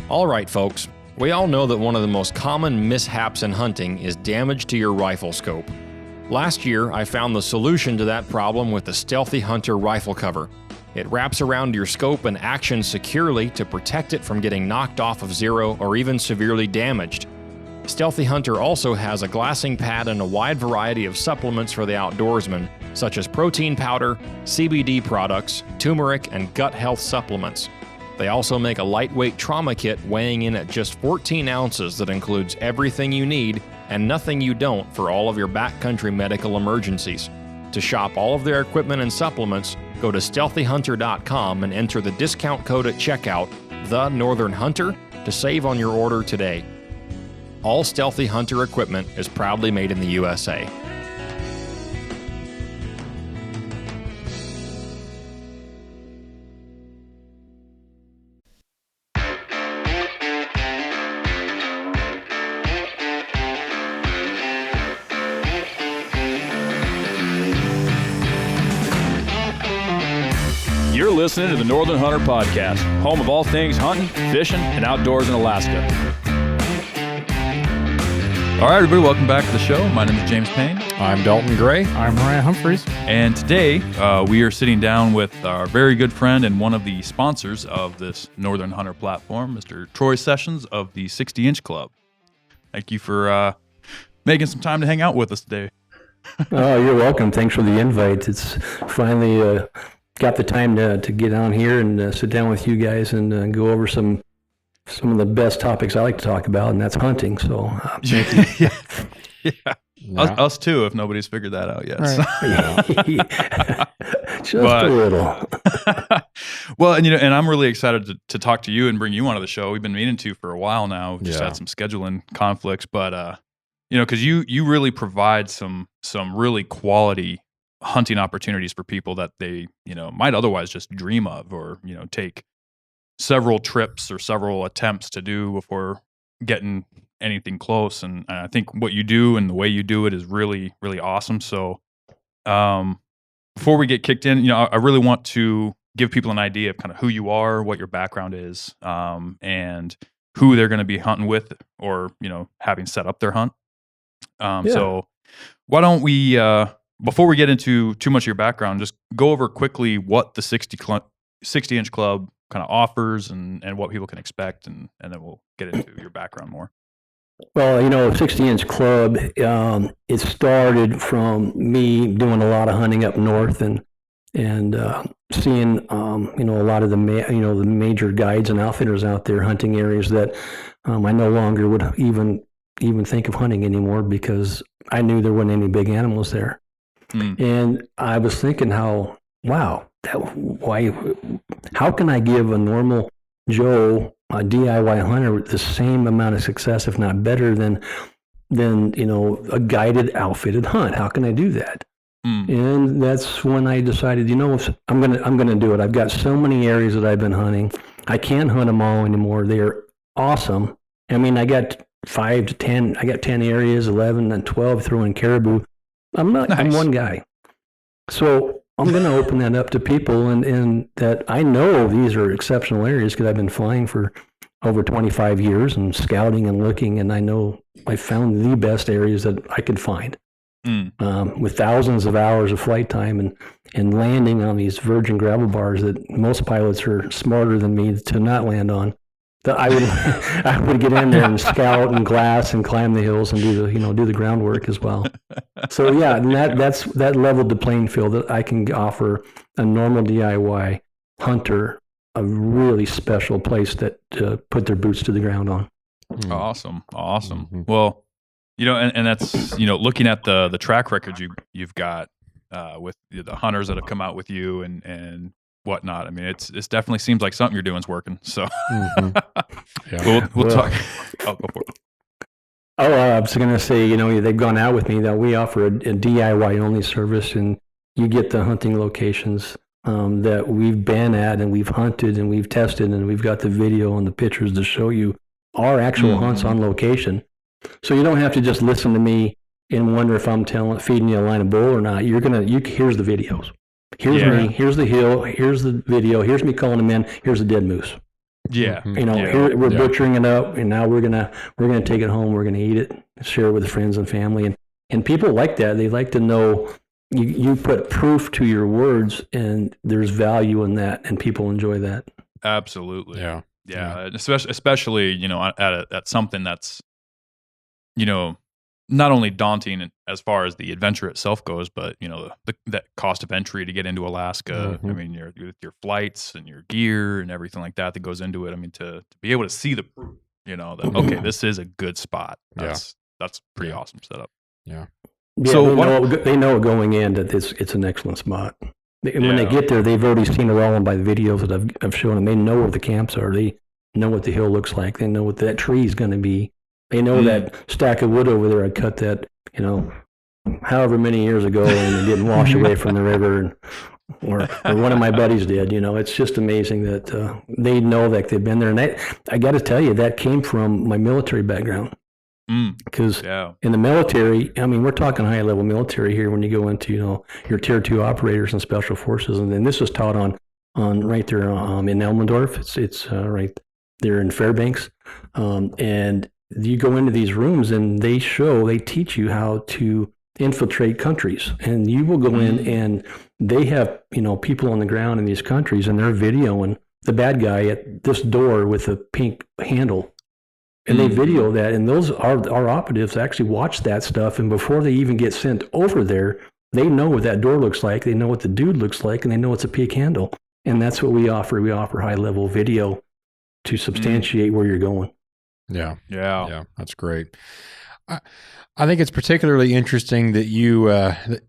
All right, folks. We all know that one of the most common mishaps in hunting is damage to your rifle scope. Last year, I found the solution to that problem with the Stealthy Hunter rifle cover. It wraps around your scope and actions securely to protect it from getting knocked off of zero or even severely damaged. Stealthy Hunter also has a glassing pad and a wide variety of supplements for the outdoorsman, such as protein powder, CBD products, turmeric, and gut health supplements. They also make a lightweight trauma kit weighing in at just 14 ounces that includes everything you need and nothing you don't for all of your backcountry medical emergencies. To shop all of their equipment and supplements, go to StealthyHunter.com and enter the discount code at checkout, The Northern Hunter, to save on your order today. All Stealthy Hunter equipment is proudly made in the USA. You're listening to the Northern Hunter Podcast, home of all things hunting, fishing, and outdoors in Alaska. All right, everybody, welcome back to the show. My name is James Payne. I'm Dalton Gray. I'm Mariah Humphreys. And today we are sitting down with our very good friend and one of the sponsors of this Northern Hunter platform, Mr. Troy Sessions of the 60-Inch Club. Thank you for making some time to hang out with us today. Oh, you're welcome. Thanks for the invite. It's finally got the time to get on here and sit down with you guys and go over some of the best topics I like to talk about, and that's hunting. So, thank you. Yeah. Us too, if nobody's figured that out yet. Right. Just a little. Well, and I'm really excited to talk to you and bring you onto the show. We've been meaning to for a while now. We've just had some scheduling conflicts, but because you really provide some really quality hunting opportunities for people that they might otherwise just dream of, or take several trips or several attempts to do before getting anything close. And I think what you do and the way you do it is really, really awesome. So before we get kicked in, I really want to give people an idea of kind of who you are, what your background is, and who they're going to be hunting with, or having set up their hunt. So why don't we before we get into too much of your background, just go over quickly what the 60-Inch Club kind of offers and what people can expect, and then we'll get into your background more. Well, 60-Inch Club, it started from me doing a lot of hunting up north and seeing, a lot of the major guides and outfitters out there hunting areas that I no longer would even think of hunting anymore because I knew there weren't any big animals there. And I was thinking how can I give a normal Joe, a DIY hunter, the same amount of success, if not better than a guided, outfitted hunt? How can I do that? And that's when I decided, I'm gonna do it. I've got so many areas that I've been hunting. I can't hunt them all anymore. They're awesome. I mean, I got 5 to 10. I got 10 areas, 11 and 12 throwing caribou. I'm one guy. So I'm going to open that up to people, and that I know these are exceptional areas because I've been flying for over 25 years and scouting and looking, and I know I found the best areas that I could find with thousands of hours of flight time and landing on these virgin gravel bars that most pilots are smarter than me to not land on. I would get in there and scout and glass and climb the hills and do the groundwork as well. So and that leveled the playing field that I can offer a normal DIY hunter a really special place that to put their boots to the ground on. Awesome. Mm-hmm. Well, and that's looking at the track record you've got with the hunters that have come out with you and whatnot. I mean, it's definitely seems like something you're doing is working. So we'll talk. Oh, go for it. I was going to say, they've gone out with me that we offer a DIY only service, and you get the hunting locations that we've been at and we've hunted and we've tested, and we've got the video and the pictures to show you our actual hunts on location. So you don't have to just listen to me and wonder if I'm feeding you a line of bull or not. Here's the videos. Here's me, here's the hill, here's the video, here's me calling them in, here's the dead moose. Yeah. You know, here we're butchering it up, and now we're gonna take it home. We're gonna eat it, share it with friends and family, and people like that. They like to know you put proof to your words, and there's value in that, and people enjoy that. Absolutely. Yeah. Yeah. Especially, you know, at something that's, you know, not only daunting as far as the adventure itself goes, but, you know, that cost of entry to get into Alaska. I mean, your flights and your gear and everything like that goes into it. I mean, to be able to see the proof, you know, that, okay, this is a good spot. That's pretty awesome setup. Yeah. Yeah, so they know going in that it's an excellent spot. And when they get there, they've already seen it all by the videos that I've shown them. They know where the camps are. They know what the hill looks like. They know what that tree is going to be. They know that stack of wood over there, I cut that, you know, however many years ago, and it didn't wash away from the river, or one of my buddies did. You know, it's just amazing that they know that they've been there. And I got to tell you, that came from my military background. Because in the military, I mean, we're talking high level military here when you go into, you know, your tier 2 operators and special forces. And then this was taught on right there in Elmendorf. It's right there in Fairbanks. And you go into these rooms and they teach you how to infiltrate countries. And you will go in and they have, you know, people on the ground in these countries, and they're videoing the bad guy at this door with a pink handle. And they video that, and those our operatives actually watch that stuff, and before they even get sent over there, they know what that door looks like, they know what the dude looks like, and they know it's a pink handle. And that's what we offer. We offer high-level video to substantiate where you're going. Yeah, that's great. I think it's particularly interesting that you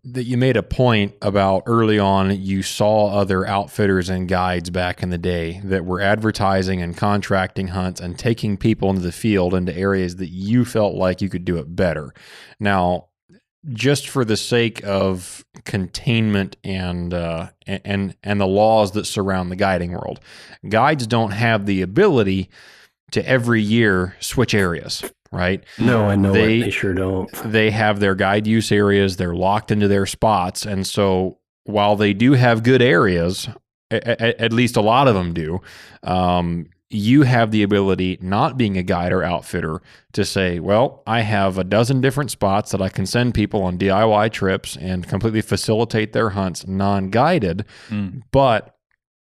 made a point about early on you saw other outfitters and guides back in the day that were advertising and contracting hunts and taking people into the field into areas that you felt like you could do it better. Now, just for the sake of containment and the laws that surround the guiding world, guides don't have the ability to every year switch areas. Right? No, I know they sure don't. They have their guide use areas. They're locked into their spots. And so while they do have good areas, at least a lot of them do, you have the ability, not being a guide or outfitter, to say, well, I have a dozen different spots that I can send people on DIY trips and completely facilitate their hunts non-guided. But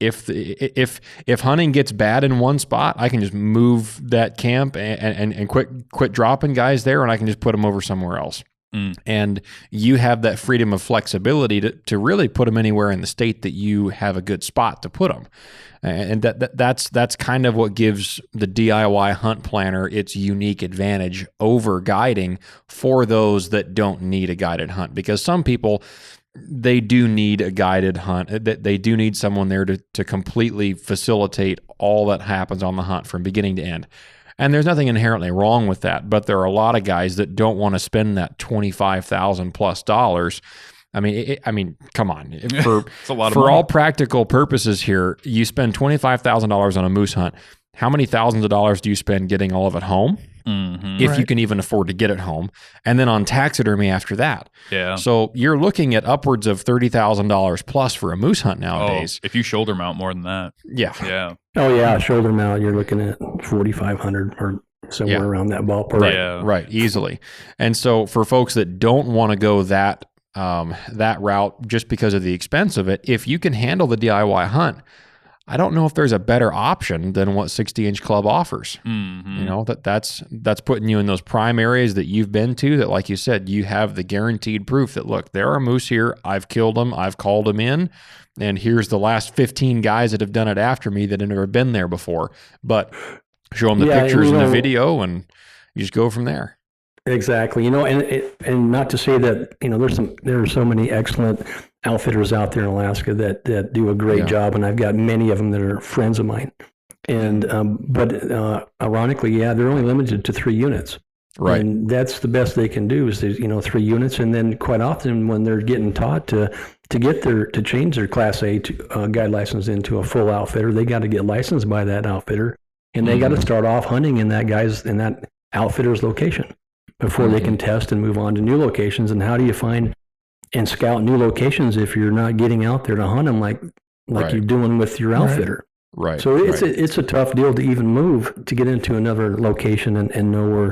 if hunting gets bad in one spot, I can just move that camp and quit dropping guys there, and I can just put them over somewhere else. And you have that freedom of flexibility to really put them anywhere in the state that you have a good spot to put them. And that's kind of what gives the DIY hunt planner its unique advantage over guiding for those that don't need a guided hunt. Because some people, they do need a guided hunt. They do need someone there to completely facilitate all that happens on the hunt from beginning to end. And there's nothing inherently wrong with that, but there are a lot of guys that don't want to spend that $25,000+. I mean, come on. It's a lot of money. All practical purposes here, you spend $25,000 on a moose hunt. How many thousands of dollars do you spend getting all of it home? If you can even afford to get it home, and then on taxidermy after that. Yeah. So you're looking at upwards of $30,000+ for a moose hunt nowadays. If you shoulder mount more than that. Yeah. Oh yeah, shoulder mount, you're looking at $4,500 or somewhere around that ballpark. Right, easily. And so for folks that don't want to go that route just because of the expense of it, if you can handle the DIY hunt, I don't know if there's a better option than what 60-inch Club offers. You know, that's putting you in those prime areas that you've been to, that, like you said, you have the guaranteed proof that, look, there are moose here. I've killed them. I've called them in. And here's the last 15 guys that have done it after me that have never been there before. But show them the pictures and the video, and you just go from there. Exactly. You know, and not to say that, you know, there are so many excellent outfitters out there in Alaska that do a great job, and I've got many of them that are friends of mine. And but ironically, they're only limited to 3 units. Right. And that's the best they can do is 3 units, and then quite often when they're getting taught to change their Class A guide license into a full outfitter, they got to get licensed by that outfitter, and they got to start off hunting in that outfitter's location before they can test and move on to new locations. And how do you find and scout new locations if you're not getting out there to hunt them like you're doing with your outfitter? Right. So it's a tough deal to even move to get into another location and know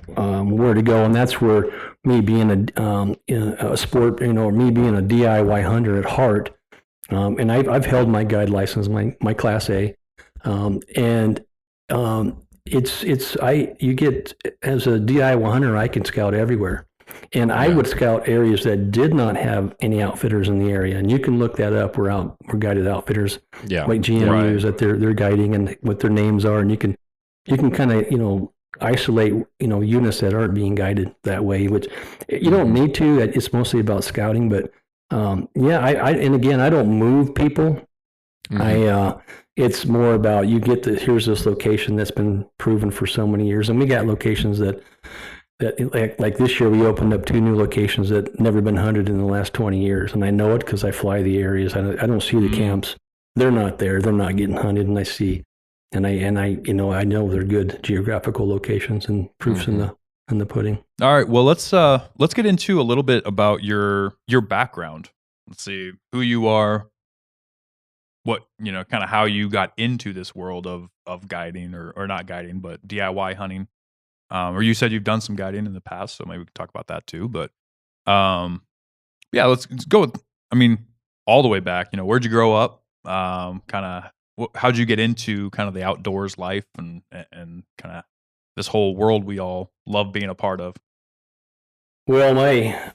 where to go. And that's where me being a sport, me being a DIY hunter at heart, and I've held my guide license, my Class A, and you get, as a DIY hunter, I can scout everywhere. And I would scout areas that did not have any outfitters in the area. And you can look that up. We're guided outfitters, like GMUs that they're guiding and what their names are. And you can kind of, isolate, units that aren't being guided that way, which you don't need to. It's mostly about scouting. But and again, I don't move people. It's more about here's this location that's been proven for so many years. And we got locations that like this year we opened up 2 new locations that never been hunted in the last 20 years. And I know it because I fly the areas. I don't see the camps. They're not there. They're not getting hunted. And I see, and I know they're good geographical locations, and proofs in the pudding. All right. Well, let's get into a little bit about your background. Let's see who you are, what, kind of how you got into this world of guiding or not guiding, but DIY hunting. Or you said you've done some guiding in the past, so maybe we can talk about that too. But let's go with, all the way back. Where'd you grow up? How'd you get into kind of the outdoors life and kind of this whole world we all love being a part of? Well, my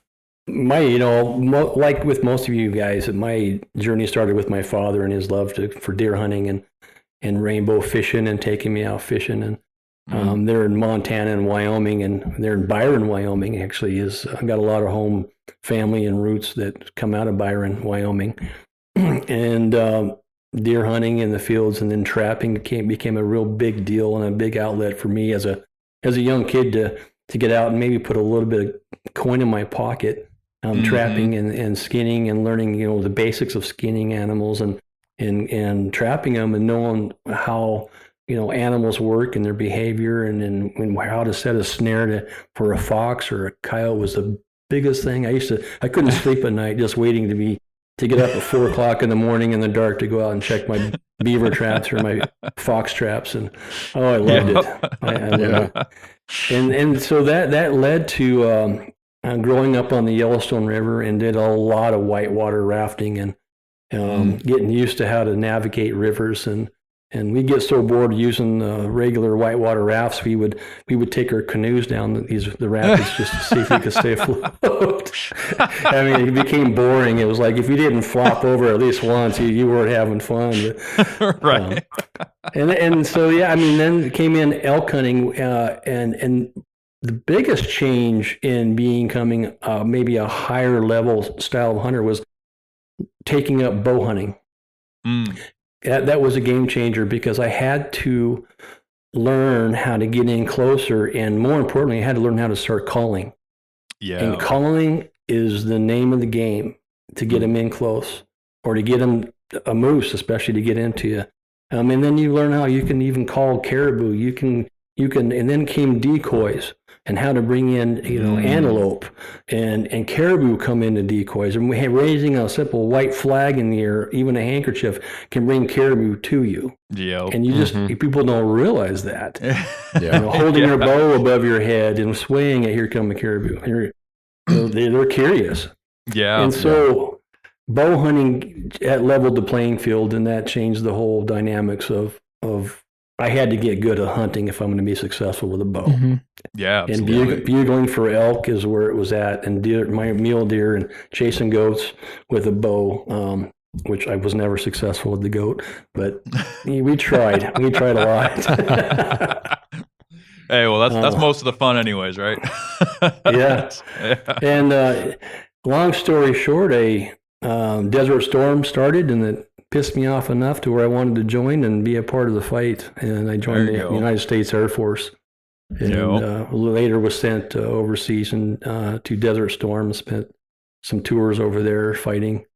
like with most of you guys, my journey started with my father and his love for deer hunting and rainbow fishing and taking me out fishing. And they're in Montana and Wyoming, and they're in Byron, Wyoming. Actually, I've got a lot of home family and roots that come out of Byron, Wyoming, and deer hunting in the fields, and then trapping became a real big deal and a big outlet for me as a young kid to get out and maybe put a little bit of coin in my pocket, trapping and skinning and learning the basics of skinning animals and trapping them and knowing how animals work and their behavior and how to set a snare for a fox or a coyote was the biggest thing. I couldn't sleep at night just waiting to get up at 4 o'clock in the morning in the dark to go out and check my beaver traps or my fox traps. And I loved it. I loved it. And so that led to growing up on the Yellowstone River, and did a lot of whitewater rafting and getting used to how to navigate rivers. And we'd get so bored using regular whitewater rafts, we would take our canoes down the rapids just to see if we could stay afloat. It became boring. It was like if you didn't flop over at least once, you weren't having fun. But, right. And so then came in elk hunting, and the biggest change in becoming maybe a higher level style of hunter was taking up bow hunting. That was a game changer, because I had to learn how to get in closer, and more importantly, I had to learn how to start calling. Yeah. And calling is the name of the game to get them in close, or to get them a moose, especially to get into you. And then you learn how you can even call caribou. You can, and then came decoys and how to bring in, antelope and caribou come into decoys. And raising a simple white flag in the air, even a handkerchief, can bring caribou to you. Yeah. And people don't realize that. Holding your bow above your head and swaying it, here come a caribou. They're curious. Yeah. And so bow hunting leveled the playing field, and that changed the whole dynamics of I had to get good at hunting if I'm going to be successful with a bow. Yeah, absolutely. And bugling for elk is where it was at, and my mule deer, and chasing goats with a bow, which I was never successful with the goat, but we tried. We tried a lot. Hey, well, that's most of the fun anyways, right? Yeah. And long story short, a Desert Storm started, and it pissed me off enough to where I wanted to join and be a part of the fight. And I joined the United States Air Force. And later was sent overseas and to Desert Storm, spent some tours over there fighting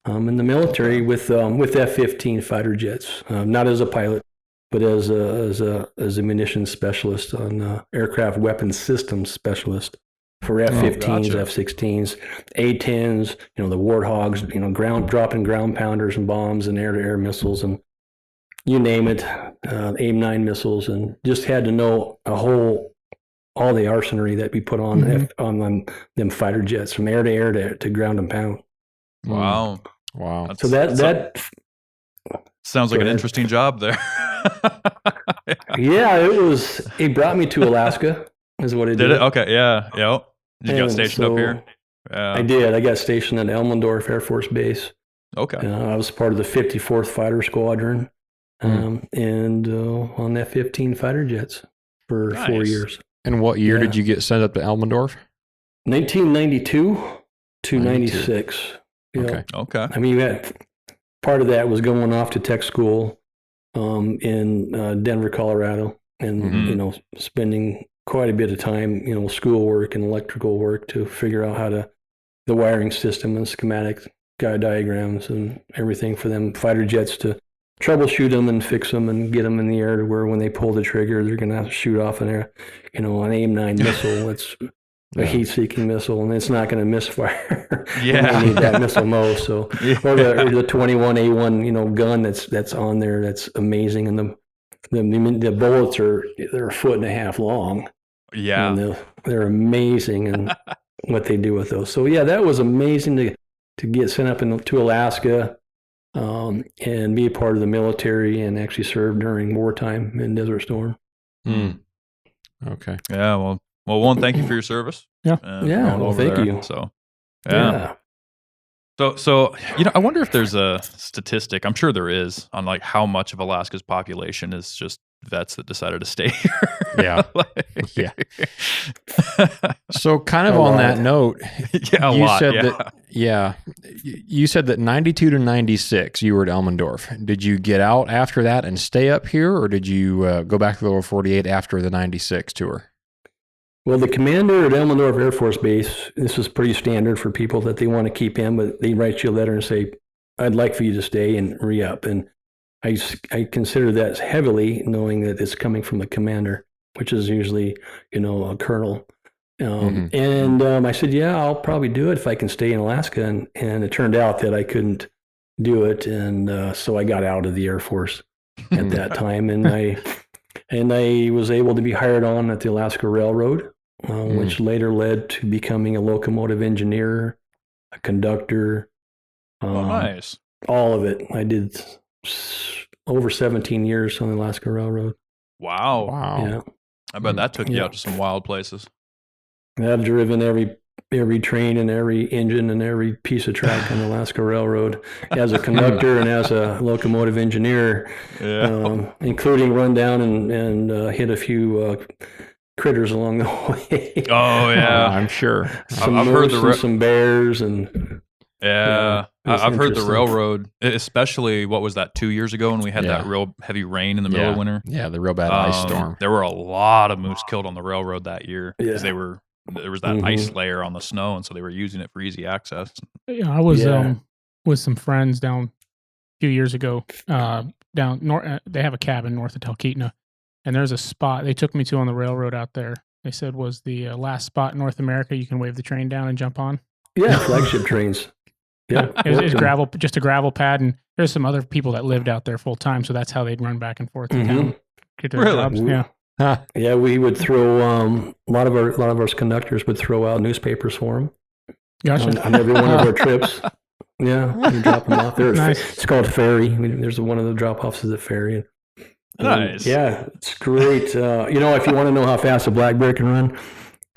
in the military with F-15 fighter jets, not as a pilot, but as a munitions specialist, on aircraft weapons systems specialist for F-15s, F-16s, A-10s, the Warthogs, dropping ground pounders and bombs and air-to-air missiles. And you name it, AIM-9 missiles, and just had to know all the arsenry that we put on on them fighter jets from air to air to ground and pound. Wow. Wow. So that sounds like Go an ahead. interesting job there. yeah, it brought me to Alaska is what it did. Did it? Okay. Yeah. Yep. You got And stationed up so here? Yeah. I did. I got stationed at Elmendorf Air Force Base. Okay. I was part of the 54th Fighter Squadron and on F-15 fighter jets for 4 years. And what year Yeah. did you get sent up to Elmendorf? 1992 to 92. 96. Yeah. Okay. Okay. I mean, part of that was going off to tech school in Denver, Colorado, and spending quite a bit of time, schoolwork and electrical work to figure out the wiring system and schematic guide diagrams and everything for them fighter jets to troubleshoot them and fix them and get them in the air to where when they pull the trigger, they're going to shoot off an AIM-9 missile. It's a heat-seeking missile, and it's not going to misfire. Yeah. They need that missile most. So, or the 21A1, gun that's on there. That's amazing, and the bullets they're a foot and a half long. Yeah. And they're amazing, and what they do with those. So yeah, that was amazing to get sent up to Alaska, and be a part of the military and actually serve during wartime in Desert Storm. Okay. Yeah. Well, one, thank you for your service. Yeah. Yeah. Well, thank you. So, yeah. So, I wonder if there's a statistic, I'm sure there is, on like how much of Alaska's population is just vets that decided to stay here. Yeah. Yeah. So kind of A on lot. that note, Yeah, you lot, said yeah. that, you said that 92 to 96, you were at Elmendorf. Did you get out after that and stay up here, or did you go back to the lower 48 after the 96 tour? Well, the commander at Elmendorf Air Force Base, this is pretty standard for people that they want to keep in, but they write you a letter and say, I'd like for you to stay and re-up. And I consider that heavily, knowing that it's coming from the commander, which is usually, a colonel. And I said, yeah, I'll probably do it if I can stay in Alaska. And it turned out that I couldn't do it. And so I got out of the Air Force at that time. And I was able to be hired on at the Alaska Railroad, which later led to becoming a locomotive engineer, a conductor. Nice. All of it. I did over 17 years on the Alaska Railroad. Wow. Yeah. I bet that took you out to some wild places. I've driven every train and every engine and every piece of track on the Alaska Railroad as a conductor and as a locomotive engineer, including run down and hit a few critters along the way. Oh, yeah. I'm sure. Some I've heard moose and some bears and I've heard the interesting. railroad, especially what was that 2 years ago when we had that real heavy rain in the middle of winter. Yeah, the real bad ice storm. There were a lot of moose killed on the railroad that year because there was that ice layer on the snow, and so they were using it for easy access. Yeah, I was with some friends down a few years ago. Down north, they have a cabin north of Talkeetna, and there's a spot they took me to on the railroad out there. They said was the last spot in North America you can wave the train down and jump on. Yeah, flagship trains. Yeah, it was gravel, just a gravel pad, and there's some other people that lived out there full time, so that's how they'd run back and forth to town, get their jobs. Yeah, yeah, we would throw a lot of our conductors would throw out newspapers for them. Gotcha. On every one of our trips. Yeah, we drop them off there. Nice. It's called ferry. There's one of the drop offs is at ferry. Nice. Yeah, it's great. If you want to know how fast a black bear can run,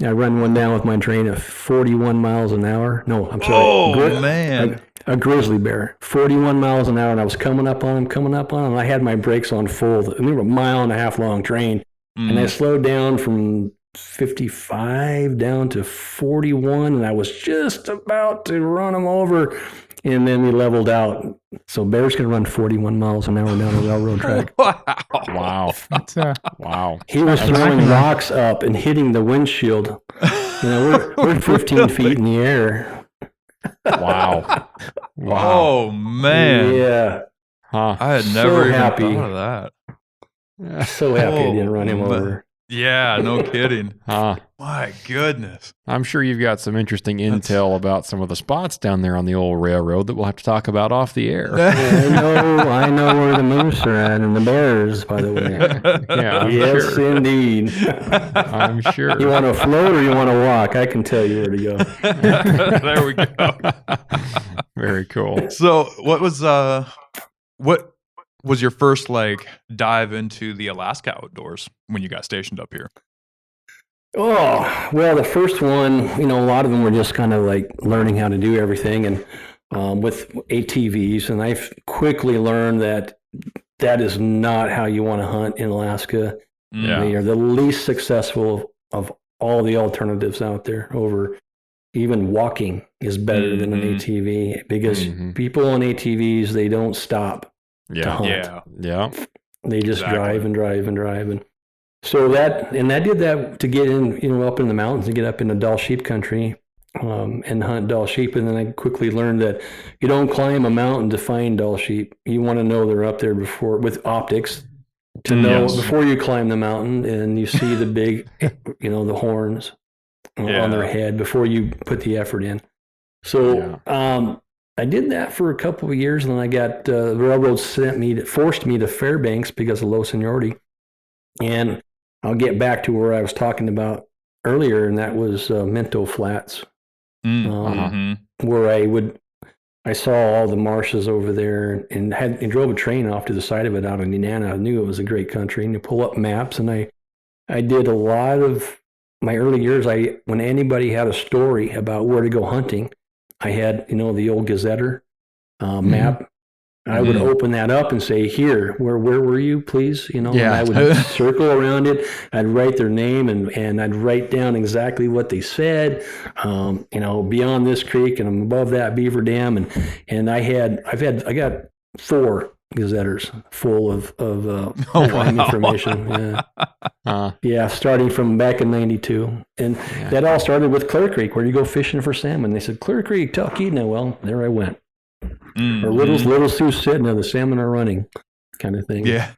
I run one down with my train at 41 miles an hour. No, I'm sorry. Oh, man. A grizzly bear, 41 miles an hour, and I was coming up on him, and I had my brakes on full. And we were a mile and a half long train, and I slowed down from 55 down to 41, and I was just about to run him over, and then we leveled out. So bears can run 41 miles an hour down a railroad track. Wow. That's, Wow. He was throwing rocks up and hitting the windshield. We're 15 feet in the air. Wow. Oh, man. Yeah. Huh. I had So never even happy. thought of that. So happy I didn't run him over. Yeah, no kidding. Huh. My goodness. I'm sure you've got some interesting intel about some of the spots down there on the old railroad that we'll have to talk about off the air. I know where the moose are at and the bears, by the way. Yeah, I'm Yes, sure. indeed. I'm sure. You want to float or you want to walk? I can tell you where to go. There we go. Very cool. So what was your first like dive into the Alaska outdoors when you got stationed up here? Oh, well, the first one, a lot of them were just kind of like learning how to do everything and with ATVs. And I've quickly learned that is not how you want to hunt in Alaska. Yeah. They are the least successful of all the alternatives out there. Over even walking is better than an ATV because people on ATVs, they don't stop to hunt. Yeah. They just drive and drive and drive. And so I did that to get in, up in the mountains and get up into Dall sheep country and hunt Dall sheep. And then I quickly learned that you don't climb a mountain to find Dall sheep. You want to know they're up there before with optics to know before you climb the mountain and you see the big, the horns on their head before you put the effort in. So I did that for a couple of years, and then I got the railroad forced me to Fairbanks because of low seniority. And I'll get back to where I was talking about earlier, and that was Minto Flats, where I saw all the marshes over there, and drove a train off to the side of it out in Nenana. I knew it was a great country, and you pull up maps, and I did a lot of my early years. When anybody had a story about where to go hunting, I had, the old Gazetter map. I would open that up and say, here, where were you, please? And I would circle around it. I'd write their name and I'd write down exactly what they said, beyond this creek and above that beaver dam. And I got 4 Gazetters full of information. Starting from back in 92. And that all started with Clear Creek, where you go fishing for salmon. They said, Clear Creek, Talkeetna. Well, there I went. Or Little Sioux Sitting, the salmon are running kind of thing. Yeah.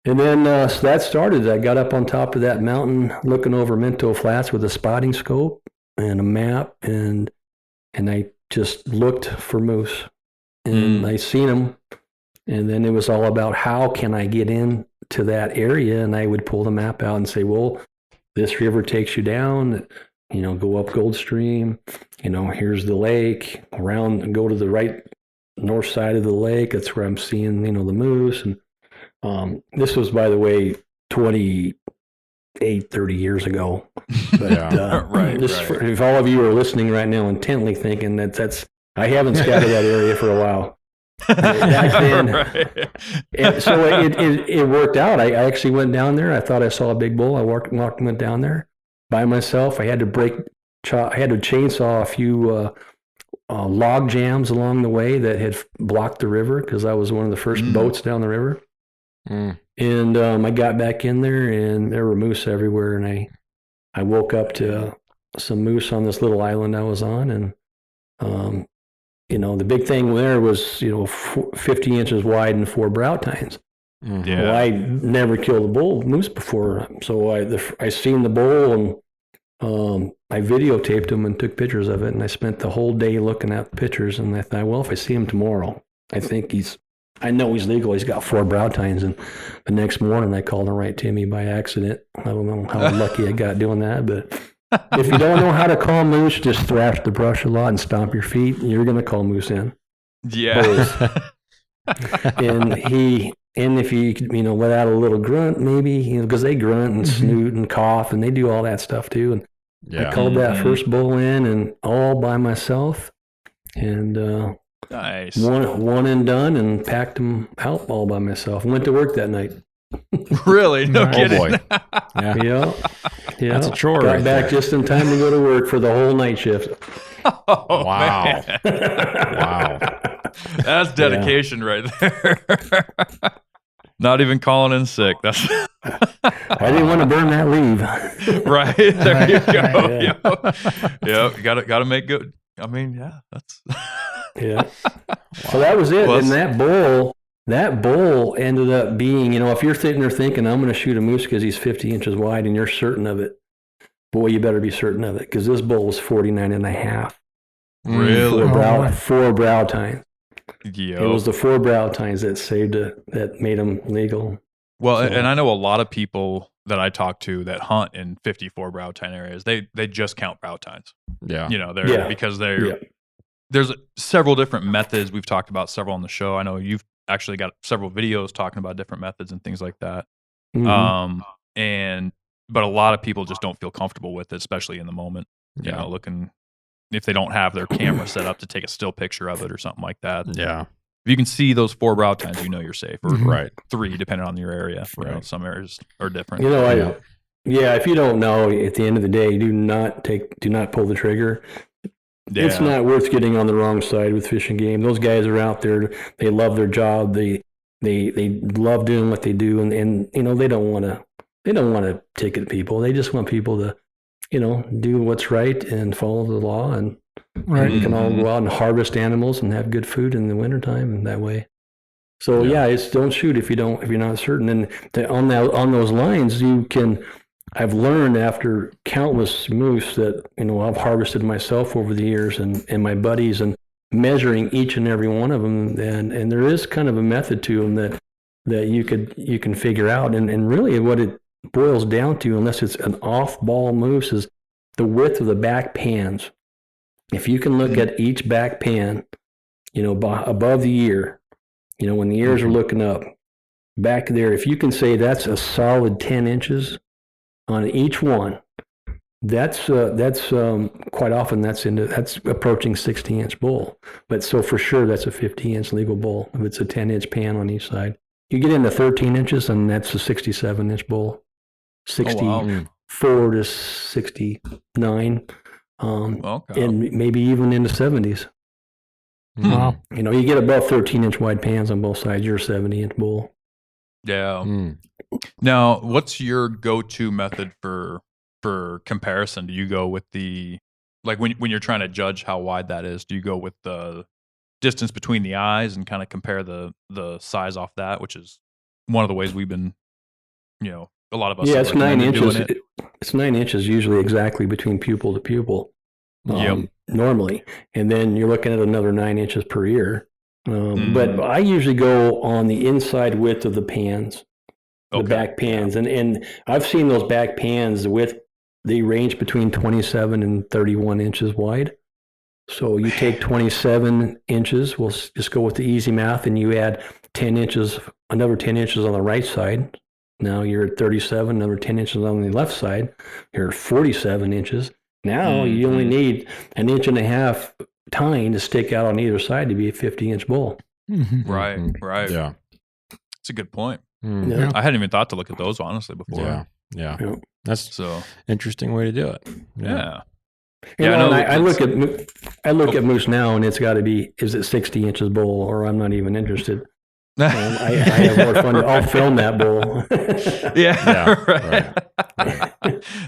And then so that started. I got up on top of that mountain looking over Minto Flats with a spotting scope and a map, and I just looked for moose. And I seen them. And then it was all about how can I get into that area? And I would pull the map out and say, well, this river takes you down, go up Gold Stream, here's the lake, around, go to the right north side of the lake. That's where I'm seeing, the moose. And this was, by the way, 30 years ago. But if all of you are listening right now intently thinking I haven't scouted that area for a while. Back then, so it worked out. I actually went down there. I thought I saw a big bull. I went down there by myself. I had to chainsaw a few log jams along the way that had blocked the river because I was one of the first boats down the river. And I got back in there, and there were moose everywhere. And I woke up to some moose on this little island I was on, and the big thing there was, 50 inches wide and 4 brow tines. Yeah. Well, I never killed a moose before. So I seen the bull, and I videotaped him and took pictures of it. And I spent the whole day looking at the pictures. And I thought, well, if I see him tomorrow, I know he's legal. He's got 4 brow tines. And the next morning I called him right to me by accident. I don't know how lucky I got doing that, but if you don't know how to call moose, just thrash the brush a lot and stomp your feet. You're going to call moose in. Yeah. And if he, let out a little grunt, maybe, because they grunt and snoot and cough, and they do all that stuff too. And I called that first bull in, and all by myself, and nice. One and done, and packed him out all by myself. Went to work that night. Really? No kidding. Oh boy. Yeah. That's a chore. Got back just in time to go to work for the whole night shift. Oh, wow. Man. Wow. That's dedication right there. Not even calling in sick. That's I didn't want to burn that leave. Right. There you go. Yeah. Got to make good. I mean, yeah, that's yeah. So that was it. And that bull, that bull ended up being, if you're sitting there thinking, I'm going to shoot a moose because he's 50 inches wide and you're certain of it, boy, you better be certain of it, because this bull was 49 and a half. Really? Four brow tines. Yo. It was the 4 brow tines that made them legal. Well, and I know a lot of people that I talk to that hunt in 54 brow tine areas. They just count brow tines. Yeah. Because there's several different methods. We've talked about several on the show. I know you've actually got several videos talking about different methods and things like that. Mm-hmm. But a lot of people just don't feel comfortable with it, especially in the moment. You know, looking if they don't have their camera set up to take a still picture of it or something like that. Yeah. If you can see those 4 brow tines, you're safe. Or Right. 3, depending on your area. Right. Some areas are different. If you don't know, at the end of the day, do not pull the trigger. Yeah. It's not worth getting on the wrong side with Fish and Game. Those guys are out there. They love their job. They love doing what they do, and they don't want to ticket people. They just want people to do what's right and follow the law, and you can all go out and harvest animals and have good food in the wintertime and that way. So it's don't shoot if you're not certain. And on those lines, I've learned after countless moose that I've harvested myself over the years and my buddies, and measuring each and every one of them, and there is kind of a method to them that you can figure out, and really what it boils down to, unless it's an off-ball moose, is the width of the back pans. If you can look at each back pan, above the ear, when the ears are looking up, back there, if you can say that's a solid 10 inches on each one, that's quite often that's approaching 60-inch bull. But so for sure that's a 50-inch legal bull if it's a 10-inch pan on each side. You get into 13 inches and that's a 67-inch bull. 64 to 69, and maybe even into 70s. Wow. You get above 13-inch wide pans on both sides, you're a 70-inch bull. Yeah. Now, what's your go-to method for comparison? Do you go with when you're trying to judge how wide that is, do you go with the distance between the eyes and kind of compare the size off that, which is one of the ways we've been, a lot of us. Yeah, it's 9 inches. It's 9 inches usually exactly between pupil to pupil. Normally, and then you're looking at another 9 inches per ear. But I usually go on the inside width of the pans, the back pans, and I've seen those back pans they range between 27 and 31 inches wide. So you take 27 inches. We'll just go with the easy math, and you add 10 inches, another 10 inches on the right side. Now you're at 37, another 10 inches on the left side. You're at 47 inches. Now you only need an inch and a half tine to stick out on either side to be a 50-inch bull. Right. Yeah. That's a good point. Yeah. I hadn't even thought to look at those, honestly, before. Yeah. That's interesting way to do it. Yeah. I look at moose now, and it's got to be, is it 60 inches bull, or I'm not even interested. I have more fun. I'll film that bull.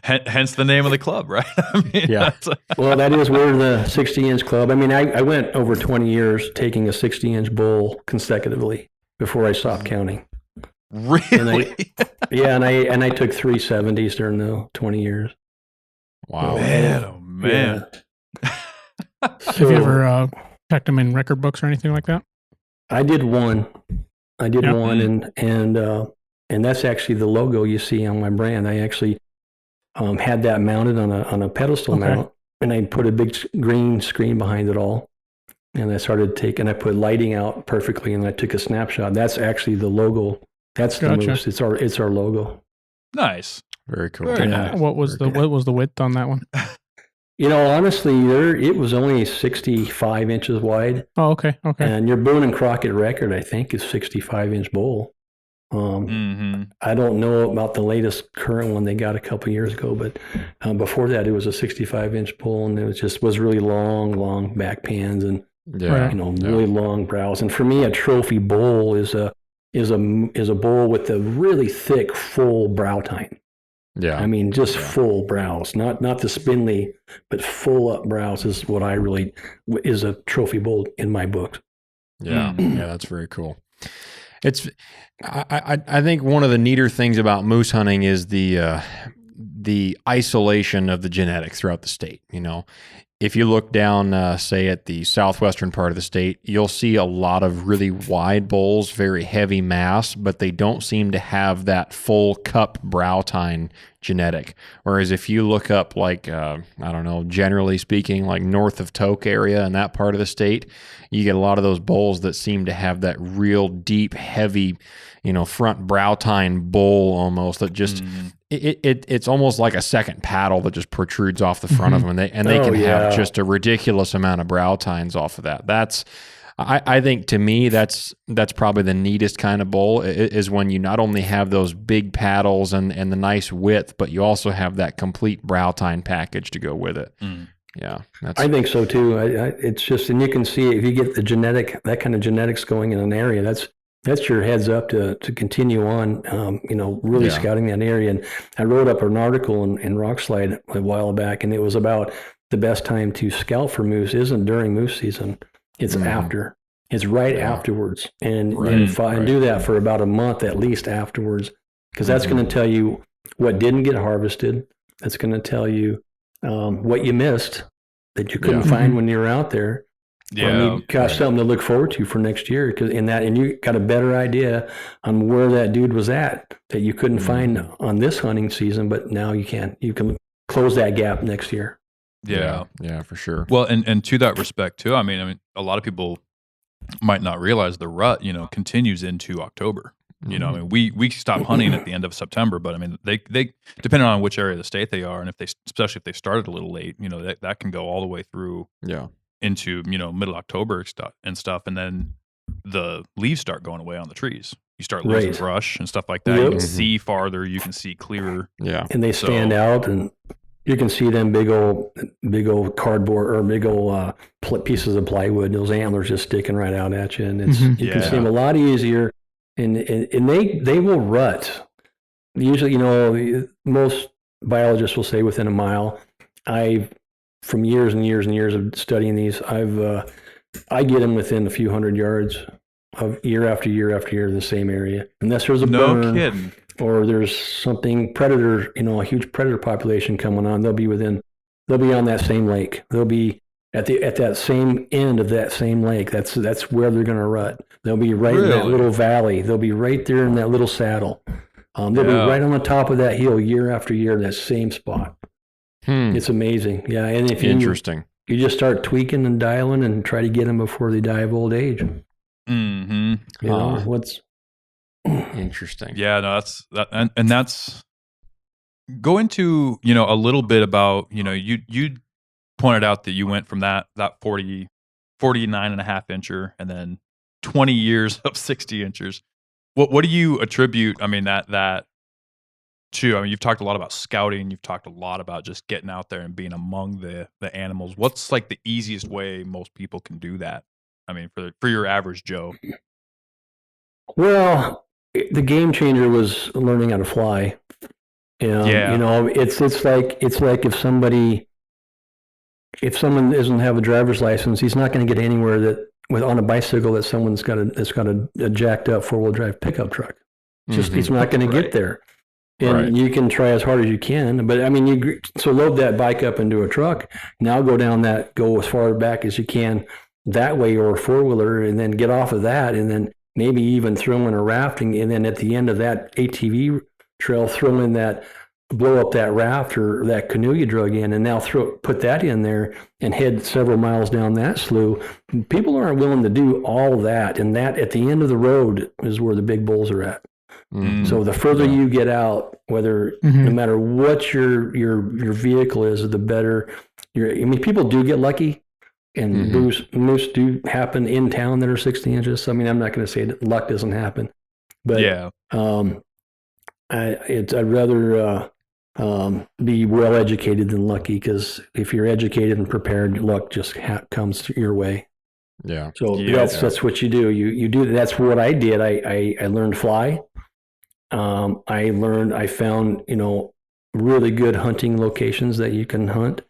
Right. Hence the name of the club, right? Well, that is we're the 60-inch club. I mean, I went over 20 years taking a 60-inch bull consecutively before I stopped counting. Really? And I took 3 70s during the 20 years. Wow. Man. Yeah. Have you ever checked them in record books or anything like that? I did one, and that's actually the logo you see on my brand. I actually had that mounted on a pedestal mount, and I put a big green screen behind it all. And I put lighting out perfectly, and I took a snapshot. That's actually the logo. That's the moose. It's our logo. Nice. Very cool. Very nice. What was the width on that one? Honestly, it was only 65 inches wide. Oh, okay. And your Boone and Crockett record, I think, is 65-inch bull. I don't know about the latest current one they got a couple years ago, but before that, it was a 65-inch bull, and it was really long back pans and really long brows. And for me, a trophy bull is a bull with a really thick, full brow tine. Yeah. I mean, just full brows, not the spindly, but full up brows is what is a trophy bull in my books. Yeah. Yeah. That's very cool. I think one of the neater things about moose hunting is the isolation of the genetics throughout the state. You know, if you look down, say at the southwestern part of the state, you'll see a lot of really wide bulls, very heavy mass, but they don't seem to have that full cup brow tine genetic. Whereas if you look up like, I don't know, generally speaking, like north of Tok area and that part of the state, you get a lot of those bulls that seem to have that real deep, heavy, you know, front brow tine bull almost that just it's almost like a second paddle that just protrudes off the front of them, and they can have just a ridiculous amount of brow tines off of that. That's I think to me that's probably the neatest kind of bull is when you not only have those big paddles and the nice width, but you also have that complete brow tine package to go with it. Yeah, I think so too. It's just, and you can see if you get that kind of genetics going in an area, that's your heads up to continue on, really scouting that area. And I wrote up an article in Rockslide a while back, and it was about the best time to scout for moose isn't during moose season. It's after. It's right afterwards. And do that for about a month at least afterwards, because that's going to tell you what didn't get harvested. That's going to tell you what you missed that you couldn't find when you were out there. Yeah, you got something to look forward to for next year, and you got a better idea on where that dude was at that you couldn't find on this hunting season, but now you can close that gap next year. Yeah, for sure. Well, and to that respect too, I mean, a lot of people might not realize the rut, continues into October. I mean, we stop hunting at the end of September, but I mean, they depending on which area of the state they are, and especially if they started a little late, that can go all the way through. Into middle October and stuff, and then the leaves start going away on the trees. You start losing brush and stuff like that. You can see farther, you can see clearer. Yeah, and they stand out, and you can see them big old cardboard or big old pieces of plywood. Those antlers just sticking right out at you, and you can see them a lot easier. And they will rut. Usually, most biologists will say within a mile. From years and years and years of studying these, I get them within a few hundred yards of year after year after year in the same area, unless there's a burn or there's something predator, a huge predator population coming on. They'll be on that same lake. They'll be at that same end of that same lake. That's where they're going to rut. They'll be right in that little valley. They'll be right there in that little saddle. They'll be right on the top of that hill year after year in that same spot. It's amazing. Yeah. And if you just start tweaking and dialing and try to get them before they die of old age. What's interesting. Yeah, no, that's go into, a little bit about, you pointed out that you went from that 49 and a half incher and then 20 years of 60 inchers. What do you attribute, that too? I mean, you've talked a lot about scouting. You've talked a lot about just getting out there and being among the animals. What's like the easiest way most people can do that? I mean, for your average Joe. Well, the game changer was learning how to fly. It's like if someone doesn't have a driver's license, he's not going to get anywhere on a bicycle that's got a jacked up 4-wheel drive pickup truck. He's not going to get there. And you can try as hard as you can, but so load that bike up into a truck. Now go as far back as you can that way, or a 4-wheeler, and then get off of that, and then maybe even throw in a rafting, and then at the end of that ATV trail, blow up that raft or that canoe you drug in, and now put that in there and head several miles down that slough. People aren't willing to do all that, and that at the end of the road is where the big bulls are at. So the further you get out, no matter what your vehicle is, the better. People do get lucky, and moose do happen in town that are 60 inches. So, I'm not going to say that luck doesn't happen, but I'd rather be well educated than lucky, because if you're educated and prepared, luck just comes your way. Yeah. So that's what you do. You do. That's what I did. I learned fly. I found, really good hunting locations that you can hunt.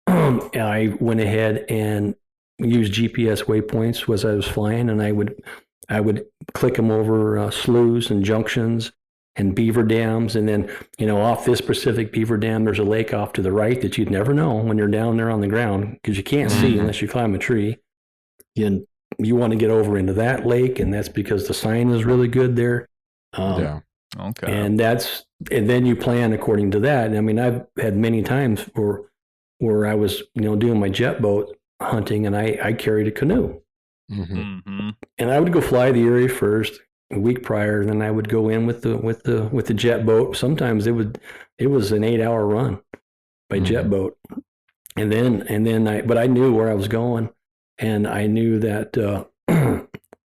I went ahead and used GPS waypoints as I was flying, and I would I would click them over sloughs and junctions and beaver dams. And then, off this specific beaver dam, there's a lake off to the right that you'd never know when you're down there on the ground because you can't see unless you climb a tree. And you want to get over into that lake, and that's because the sign is really good there. Okay. And then you plan according to that. And I mean, I've had many times where I was, doing my jet boat hunting, and I carried a canoe. And I would go fly the area first a week prior, and then I would go in with the jet boat. Sometimes it was an 8-hour run by jet boat, and then but I knew where I was going, and I knew that,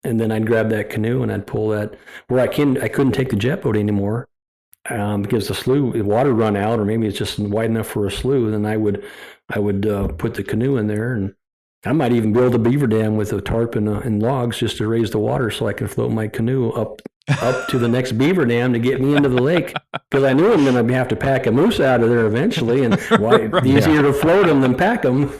and then I'd grab that canoe and I'd pull that where I couldn't take the jet boat anymore because the water run out, or maybe it's just wide enough for a slough. Then I would put the canoe in there, and I might even build a beaver dam with a tarp and logs just to raise the water so I can float my canoe up to the next beaver dam to get me into the lake, because I knew I'm going to have to pack a moose out of there eventually, and easier to float them than pack them.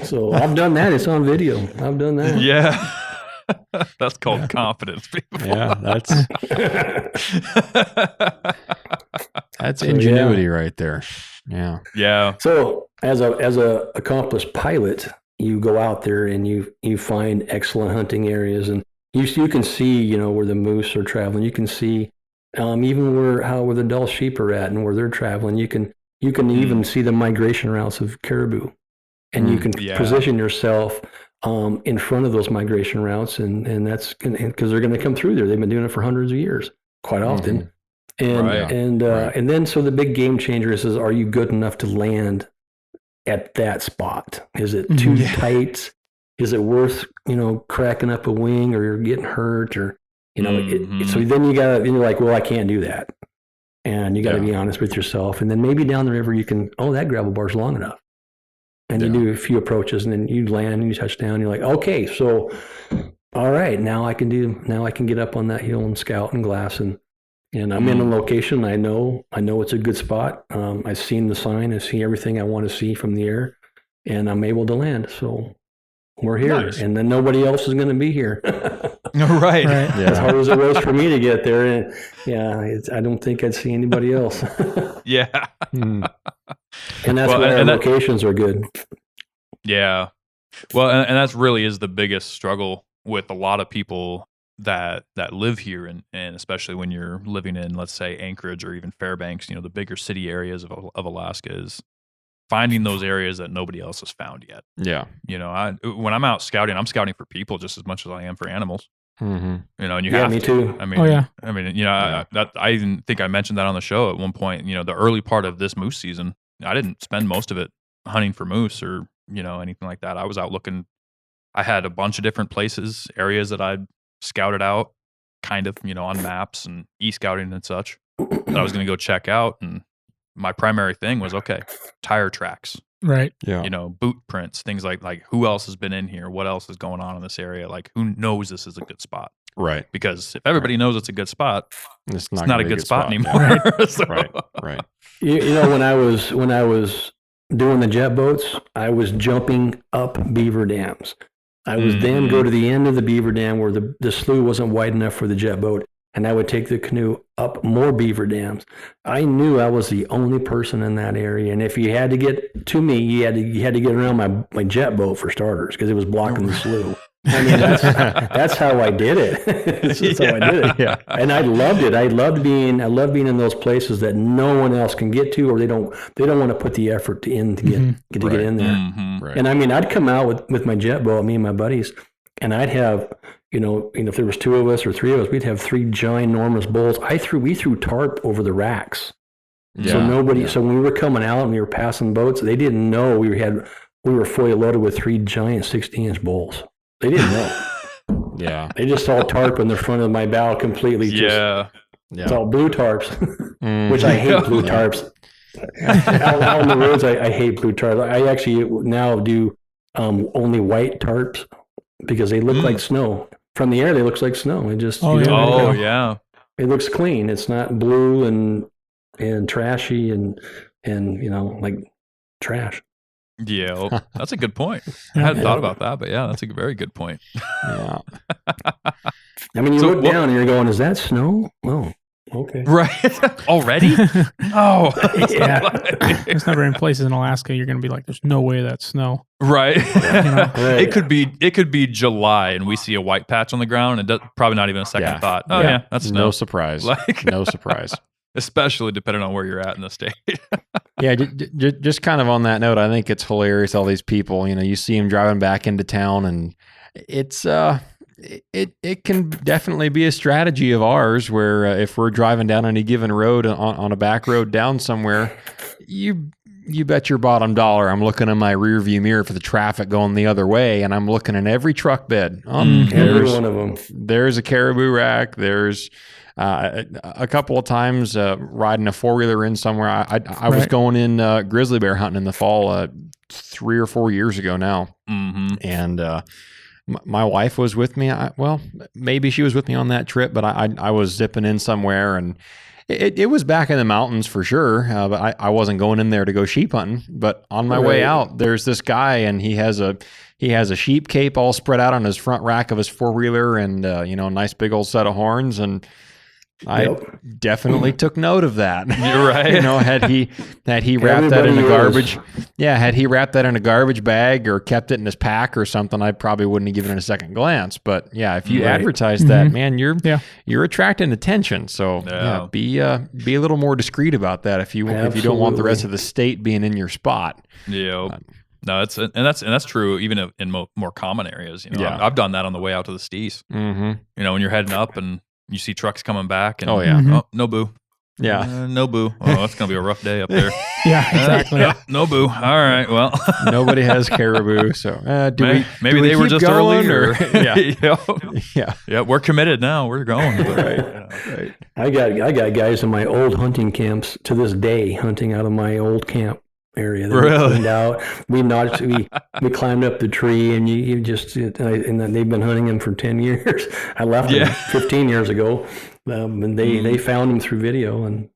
So I've done that. It's on video. I've done that. Yeah. That's called confidence, people. Yeah, that's ingenuity right there. Yeah. Yeah. So as a accomplished pilot, you go out there and you find excellent hunting areas, and you can see, where the moose are traveling. You can see even where the dull sheep are at and where they're traveling. You can even see the migration routes of caribou, and you can position yourself in front of those migration routes, and that's because they're going to come through there. They've been doing it for hundreds of years, quite often. And then so the big game changer is are you good enough to land at that spot? Is it too tight? Is it worth cracking up a wing, or you're getting hurt, or so then you're like, well, I can't do that, and you got to be honest with yourself. And then maybe down the river you can, that gravel bar's long enough. And you do a few approaches, and then you land and you touch down. You're like, okay, so all right, now I can get up on that hill and scout and glass, and I'm in a location. I know it's a good spot. I've seen the sign. I see everything I want to see from the air, and I'm able to land. So we're here, and then nobody else is going to be here. Right. Yeah. As hard as it was for me to get there, and I don't think I'd see anybody else. Yeah. And that's why our locations are good. Yeah. Well, and that's really is the biggest struggle with a lot of people that live here, and especially when you're living in, let's say, Anchorage or even Fairbanks, the bigger city areas of Alaska, is finding those areas that nobody else has found yet. Yeah. When I'm out scouting, I'm scouting for people just as much as I am for animals. And you Yeah, have me to. too. I mean, I even think I mentioned that on the show at one point. The early part of this moose season, I didn't spend most of it hunting for moose or anything like that. I was out looking. I had a bunch of different places, areas that I'd scouted out, kind of on maps and e-scouting and such, that I was going to go check out. And my primary thing was tire tracks. Right. Yeah. Boot prints, things like who else has been in here? What else is going on in this area? Like, who knows this is a good spot? Right. Because if everybody knows it's a good spot, it's not a good spot anymore. Yeah. So- Right. When I was doing the jet boats, I was jumping up beaver dams. I was then go to the end of the beaver dam where the slough wasn't wide enough for the jet boat, and I would take the canoe up more beaver dams. I knew I was the only person in that area, and if you had to get to me, you had to get around my jet boat for starters, because it was blocking the slough. I mean, that's how I did it. That's how I did it. Yeah. And I loved it. I loved being in those places that no one else can get to, or they don't want to put the effort to get in there. Right. And I mean, I'd come out with my jet boat, me and my buddies, and I'd have, if there was 2 of us or 3 of us, we'd have 3 ginormous bowls. We threw tarp over the racks. Yeah. So when we were coming out and we were passing boats, they didn't know we were fully loaded with 3 giant 60-inch bowls. They didn't know. Yeah. They just saw tarp in the front of my bow completely. It's all blue tarps, which I hate blue tarps. Out on the roads, I hate blue tarps. I actually now do only white tarps because they look like snow. From the air, they look like snow. It just yeah. It looks clean. It's not blue and trashy and like trash. Yeah, well, that's a good point. I hadn't thought about that, but yeah, that's a very good point. Yeah. I mean, you look down and you're going, is that snow? Oh, okay. Right. Already? Oh. Yeah. There's not very many places in Alaska you're going to be like, there's no way that's snow. Right. Right. It could be July and we see a white patch on the ground and probably not even a second thought. Oh yeah, that's snow. No surprise. No surprise. Especially depending on where you're at in the state. Yeah, just kind of on that note, I think it's hilarious. All these people, you see them driving back into town, and it's it can definitely be a strategy of ours where if we're driving down any given road on a back road down somewhere, you bet your bottom dollar I'm looking in my rear view mirror for the traffic going the other way, and I'm looking in every truck bed. Every one of them. There's a caribou rack. There's a couple of times riding a four-wheeler in somewhere. I was going in grizzly bear hunting in the fall 3 or 4 years ago now. And my wife was with me. Maybe she was with me on that trip, but I was zipping in somewhere, and it was back in the mountains for sure, but I wasn't going in there to go sheep hunting. But on my way out, there's this guy, and he has a sheep cape all spread out on his front rack of his four-wheeler, and a nice big old set of horns, and I definitely took note of that. You're right. Had he wrapped that in a garbage, had he wrapped that in a garbage bag or kept it in his pack or something, I probably wouldn't have given it a second glance. But yeah, if you advertise that, man, you're attracting attention. So be a little more discreet about that if you don't want the rest of the state being in your spot. Yeah. No, that's true. Even in more common areas, I've done that on the way out to the Stees. When you're heading up and you see trucks coming back, and no boo. Yeah, no boo. Oh, it's gonna be a rough day up there. Yeah, exactly. No boo. All right, well, nobody has caribou, so maybe they were just early, or yeah. We're committed now. We're going. Right. I got guys in my old hunting camps to this day hunting out of my old camp area. They cleaned out. We climbed up the tree, and you just and they've been hunting them for 10 years. I left them 15 years ago, and they found them through video, and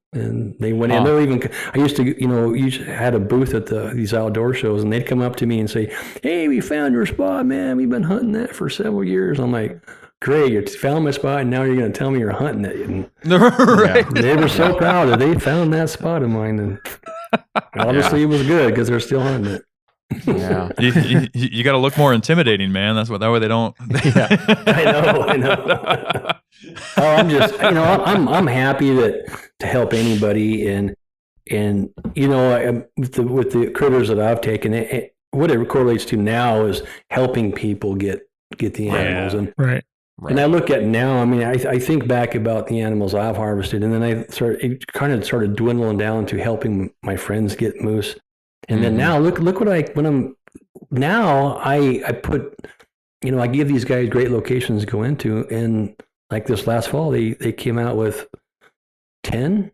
they went in. They even I used to you had a booth at these outdoor shows, and they'd come up to me and say, "Hey, we found your spot, man. We've been hunting that for several years." I'm like, "Great, you found my spot, and now you're going to tell me you're hunting it." And they were so proud that they found that spot of mine, and obviously it was good because they're still hunting it. Yeah, you got to look more intimidating, man. That way they don't. I know. I'm just, I'm happy to help anybody, and with the critters that I've taken, what it correlates to now is helping people get the animals, and right. And I look at now, I mean, I think back about the animals I've harvested, and then it kind of started dwindling down to helping my friends get moose. And then now look what I put, I give these guys great locations to go into. And like this last fall, they came out with 9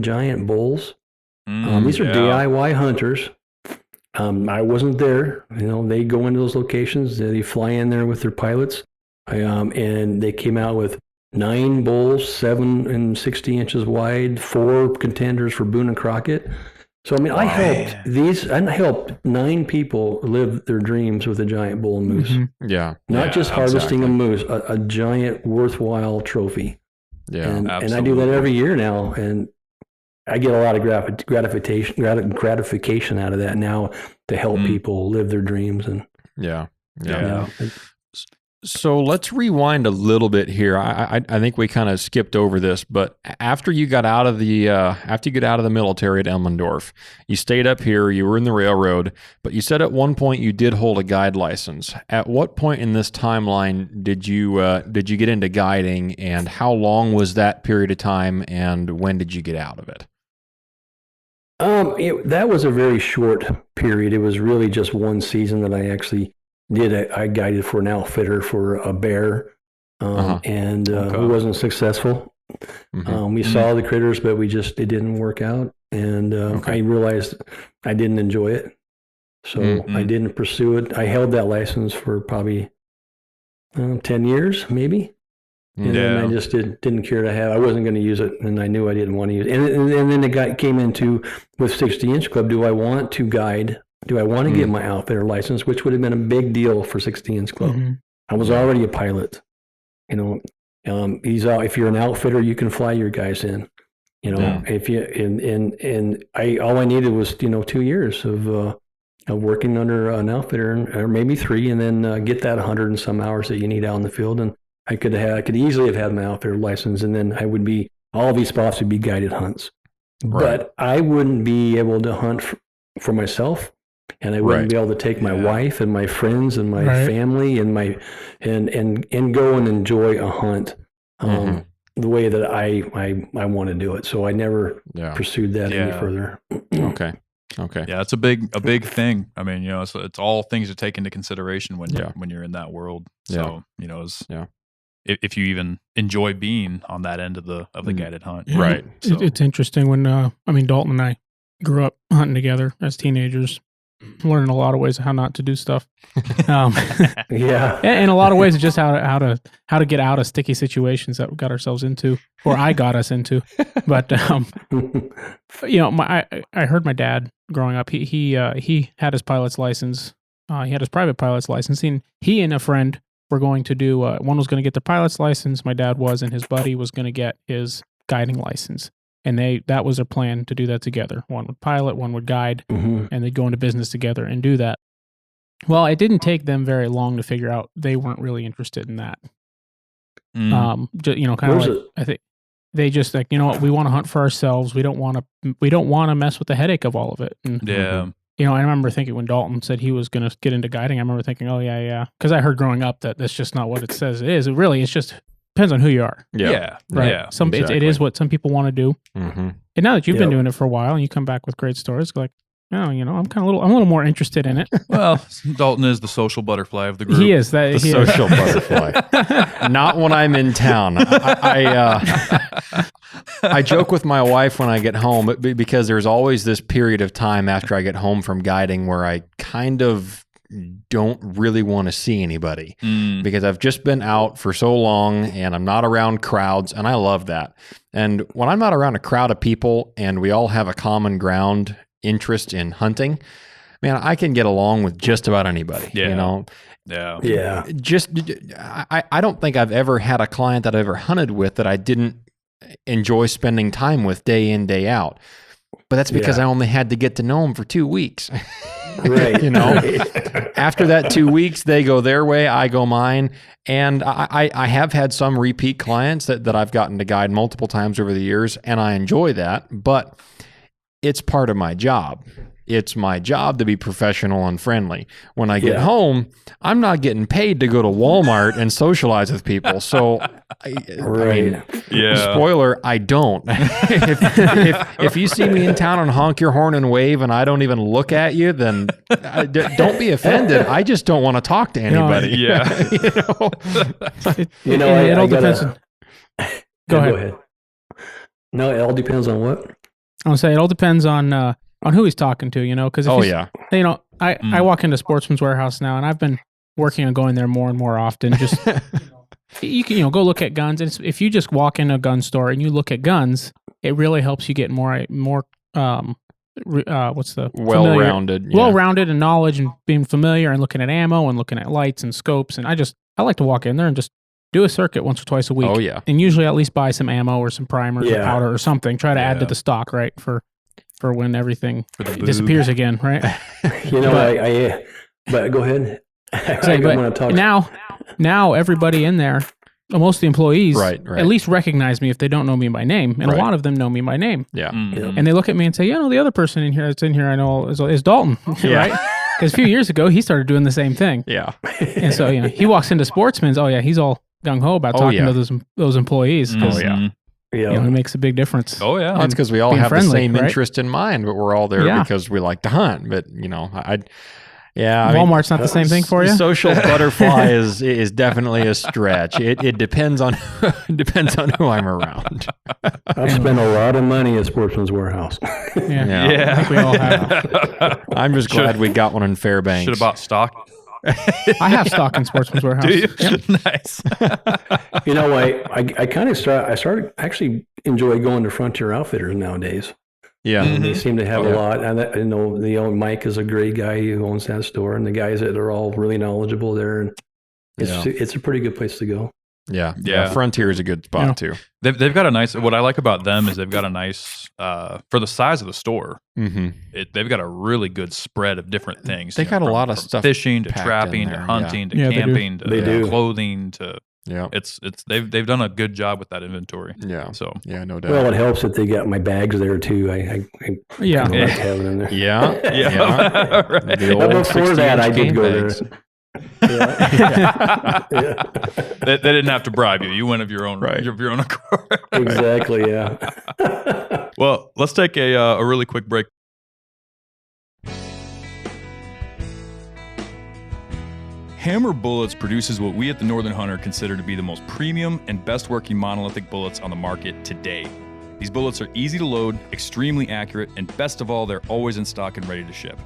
giant bulls. These are DIY hunters. I wasn't there. They go into those locations. They fly in there with their pilots, and they came out with 9 bulls, 7 and 60 inches wide, 4 contenders for Boone and Crockett. So I mean, I helped 9 people live their dreams with a giant bull and moose. Yeah, not just harvesting a moose, a giant worthwhile trophy. Yeah, and I do that every year now, and I get a lot of gratification out of that now to help people live their dreams. And yeah. So let's rewind a little bit here. I think we kind of skipped over this, but after you got out of the military at Elmendorf, you stayed up here. You were in the railroad, but you said at one point you did hold a guide license. At what point in this timeline did you get into guiding, and how long was that period of time, and when did you get out of it? That was a very short period. It was really just one season that I actually did. I guided for an outfitter for a bear, and it wasn't successful. We saw the critters, but it didn't work out, and I realized I didn't enjoy it, so I didn't pursue it. I held that license for probably 10 years, maybe. And then I just didn't care to have. I wasn't going to use it, and I knew I didn't want to use it. And then it came into with 60-inch club. Do I want to guide? Do I want to get my outfitter license? Which would have been a big deal for 60-inch club. Mm-hmm. I was already a pilot. You know, if you're an outfitter, you can fly your guys in. You know, if you all I needed was 2 years of working under an outfitter, or maybe 3, and then get that 100 and some hours that you need out in the field. And I could easily have had my outfitter license, and then all these spots would be guided hunts. Right. But I wouldn't be able to hunt for myself, and I wouldn't be able to take my wife and my friends and my family and and go and enjoy a hunt the way that I want to do it. So I never pursued that any further. Okay. Yeah, it's a big thing. I mean, it's all things to take into consideration when you're in that world. So, if you even enjoy being on that end of the guided hunt. Yeah. Right. So. It's interesting when Dalton and I grew up hunting together as teenagers, learning a lot of ways of how not to do stuff. In a lot of ways, it's just how to get out of sticky situations that we got ourselves into, or I got us into. But I heard my dad growing up. He had his pilot's license. He had his private pilot's license. And he and a friend were going to do. One was going to get their pilot's license. My dad was, and his buddy was going to get his guiding license. And that was their plan, to do that together. One would pilot, one would guide, and they'd go into business together and do that. Well, it didn't take them very long to figure out they weren't really interested in that. Kind of like, I think they just like, we want to hunt for ourselves. We don't want to mess with the headache of all of it. And, I remember thinking when Dalton said he was going to get into guiding, I remember thinking, oh yeah, because I heard growing up that that's just not what it says it is. It's just depends on who you are. Yeah. Right. Yeah. It is what some people want to do. Mm-hmm. And now that you've been doing it for a while and you come back with great stories, like, I'm a little more interested in it. Well, Dalton is the social butterfly of the group. He is the social butterfly. Not when I'm in town. I joke with my wife when I get home, because there's always this period of time after I get home from guiding where I kind of don't really want to see anybody because I've just been out for so long and I'm not around crowds, and I love that. And when I'm not around a crowd of people and we all have a common ground interest in hunting, man, I can get along with just about anybody. Yeah. Just I don't think I've ever had a client that I ever hunted with that I didn't enjoy spending time with day in, day out. But that's because I only had to get to know them for 2 weeks. Right. After that 2 weeks, they go their way, I go mine. And I have had some repeat clients that I've gotten to guide multiple times over the years, and I enjoy that. But it's part of my job. It's my job to be professional and friendly. When I get home, I'm not getting paid to go to Walmart and socialize with people. So, spoiler, I don't. if you see me in town and honk your horn and wave and I don't even look at you, then don't be offended. I just don't want to talk to anybody. It all depends. Go ahead. No, it all depends on what? I would say it all depends on who he's talking to, because I walk into Sportsman's Warehouse now, and I've been working on going there more and more often. Just you can go look at guns, and if you just walk in a gun store and you look at guns, it really helps you get more well-rounded and knowledge and being familiar and looking at ammo and looking at lights and scopes. And I like to walk in there and just do a circuit once or twice a week. Oh yeah, and usually at least buy some ammo or some primers or powder or something. Try to add to the stock, right, for when everything disappears again, right? But go ahead. Now everybody in there, most of the employees, right. at least recognize me if they don't know me by name, and a lot of them know me by name. Yeah, and they look at me and say, the other person in here that's in here I know is Dalton, right? Because a few years ago he started doing the same thing. Yeah, and so he walks into Sportsman's. Oh yeah, he's all gung ho about talking to those employees. It makes a big difference. Oh yeah, that's because we all have the same interest in mind, but we're all there because we like to hunt. But Walmart's not the same thing for you. Social butterfly is definitely a stretch. It depends on who I'm around. I've spent a lot of money at Sportsman's Warehouse. I think we all have. I'm just glad we got one in Fairbanks. Should have bought stock. I have stock in Sportsman's Warehouse. Do you? Yep. Nice. I kind of started actually enjoy going to Frontier Outfitters nowadays. Yeah. They seem to have Yeah. a lot. And I know Mike is a great guy who owns that store, and the guys that are all really knowledgeable there. And it's a pretty good place to go. Yeah. Yeah. Frontier is a good spot too. They've got a nice. What I like about them is they've got a nice for the size of the store. Mm-hmm. They've got a really good spread of different things. They got a lot of stuff fishing to packed trapping in to there, hunting to Yeah, they do. camping They to do. clothing to. Yeah. They've done a good job with that inventory. Yeah. So Yeah, no doubt. Well, it helps that they got my bags there too. I Yeah. like having them there. yeah. Yeah. Right. The But old before that, I 60-inch did game go bags. there. Yeah. Yeah. They didn't have to bribe you. You went of your own of your own accord. Exactly. Yeah. Well, let's take a really quick break. Hammer Bullets produces what we at the Northern Hunter consider to be the most premium and best working monolithic bullets on the market today. These bullets are easy to load, extremely accurate, and best of all, they're always in stock and ready to ship.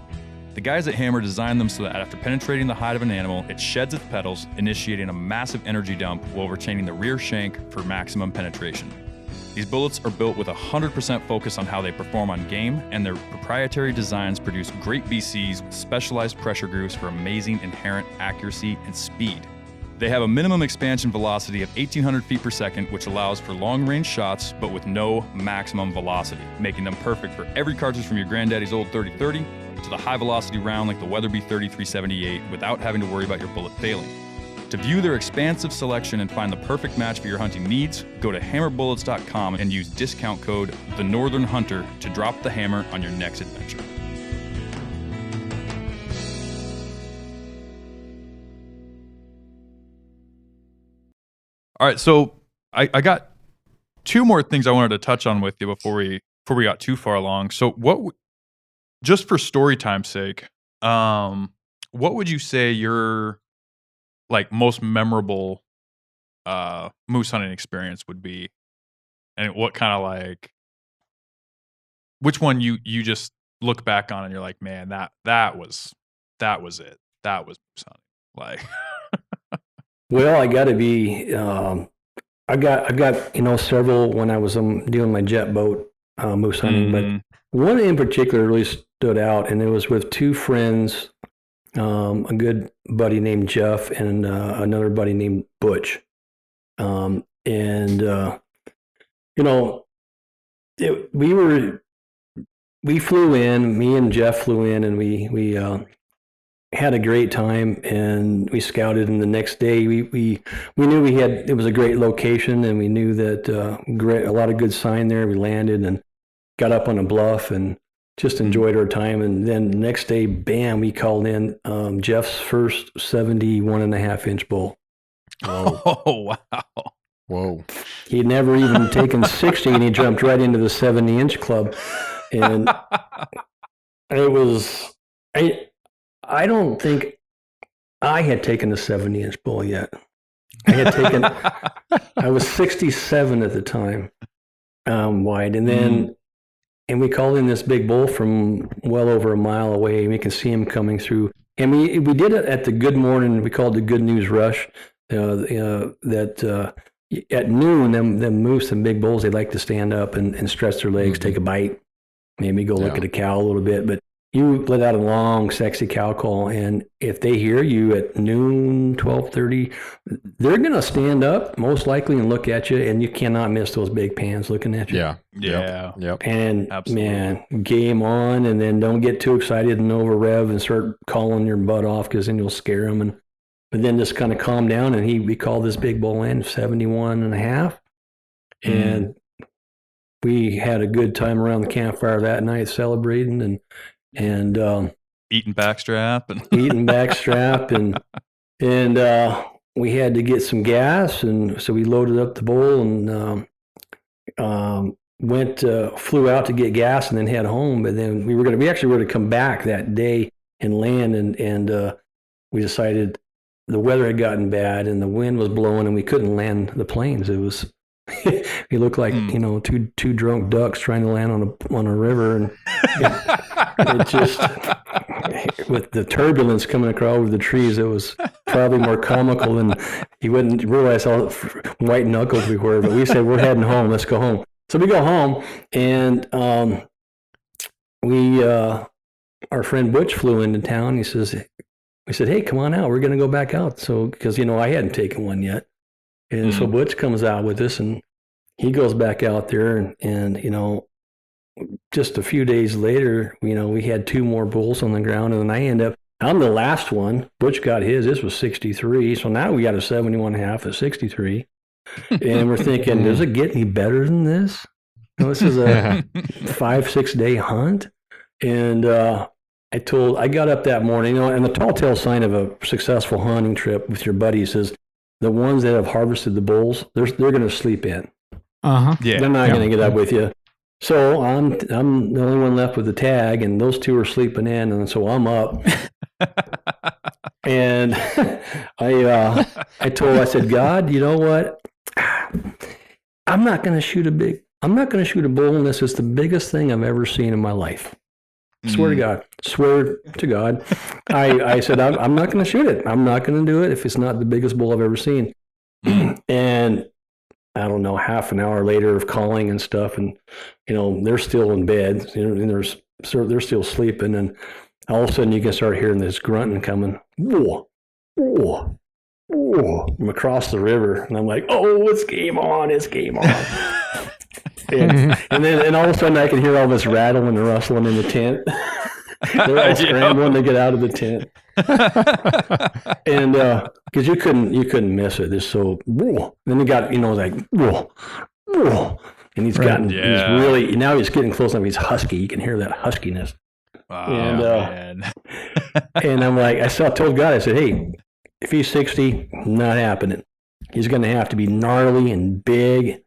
The guys at Hammer designed them so that after penetrating the hide of an animal, it sheds its petals, initiating a massive energy dump while retaining the rear shank for maximum penetration. These bullets are built with 100% focus on how they perform on game, and their proprietary designs produce great BCs with specialized pressure grooves for amazing inherent accuracy and speed. They have a minimum expansion velocity of 1,800 feet per second, which allows for long-range shots, but with no maximum velocity, making them perfect for every cartridge from your granddaddy's old 30-30 to the high-velocity round like the Weatherby 30-378 without having to worry about your bullet failing. To view their expansive selection and find the perfect match for your hunting needs, go to hammerbullets.com and use discount code TheNorthernHunter to drop the hammer on your next adventure. All right, so I got two more things I wanted to touch on with you before we got too far along. So just for story time's sake, what would you say your most memorable moose hunting experience would be, and what kind of which one you just look back on and you're like, man, that was it, that was moose hunting. Well, I got to be. I've got several when I was doing my jet boat moose hunting, but one in particular really stood out, and it was with two friends. A good buddy named Jeff and another buddy named Butch. We flew in, me and Jeff flew in, and we had a great time, and we scouted. And the next day we knew it was a great location, and we knew that a lot of good sign there. We landed and got up on a bluff and just enjoyed our time. And then the next day, bam, we called in Jeff's first 71.5-inch bull. Whoa. Oh, wow. Whoa. He'd never even taken 60, and he jumped right into the 70-inch club. And it was, I don't think I had taken a 70-inch bull yet. I was 67 at the time, wide. And then, and we called in this big bull from well over a mile away, and we can see him coming through. And we did it at the Good Morning. We called it the Good News Rush. That at noon, them moose and big bulls, they like to stand up and stretch their legs, take a bite, maybe go look at a cow a little bit. But you let out a long, sexy cow call, and if they hear you at noon, 12:30, they're going to stand up most likely and look at you, and you cannot miss those big pans looking at you. Yeah. Yep. And Absolutely. man, game on, and then don't get too excited and over rev and start calling your butt off, because then you'll scare them. But then just kind of calm down, and we called this big bull in 71.5, and we had a good time around the campfire that night celebrating and Eating backstrap and eating backstrap and we had to get some gas, and so we loaded up the bull and flew out to get gas and then head home. But then we actually were to come back that day and land, and we decided the weather had gotten bad and the wind was blowing and we couldn't land the planes. It was we looked like two drunk ducks trying to land on a river, and it just with the turbulence coming across over the trees, it was probably more comical than he wouldn't realize how white knuckled we were. But we said, we're heading home. Let's go home. So we go home, and our friend Butch flew into town. We said, hey, come on out. We're going to go back out. So, because, I hadn't taken one yet. And so Butch comes out with us, and he goes back out there, and just a few days later, we had 2 more bulls on the ground, and then I'm the last one. Butch got his. This was 63. So now we got a 71.5 at 63. And we're thinking, does it get any better than this? This is a 5-6 day hunt. And I got up that morning, and the tall tale sign of a successful hunting trip with your buddies is the ones that have harvested the bulls, they're going to sleep in. Uh-huh. Yeah. They're not going to get up with you. So I'm the only one left with the tag, and those 2 are sleeping in, and so I'm up. And I said, God, you know what? I'm not going to shoot a bull unless it's the biggest thing I've ever seen in my life. Swear to God. I said, I'm not going to shoot it. I'm not going to do it if it's not the biggest bull I've ever seen. And I don't know, half an hour later of calling and stuff, and they're still in bed, and they're still sleeping, and all of a sudden you can start hearing this grunting coming, whoa, whoa, whoa, from across the river, and I'm like, oh, it's game on. and all of a sudden I can hear all this rattling and rustling in the tent. They're all scrambling to get out of the tent. And because you couldn't miss it. It's so whoa. Then he got like whoa, whoa. And he's really, now he's getting close enough. He's husky. You can hear that huskiness. Wow, and and I'm like, I told God, I said, hey, if he's 60, not happening. He's going to have to be gnarly and big.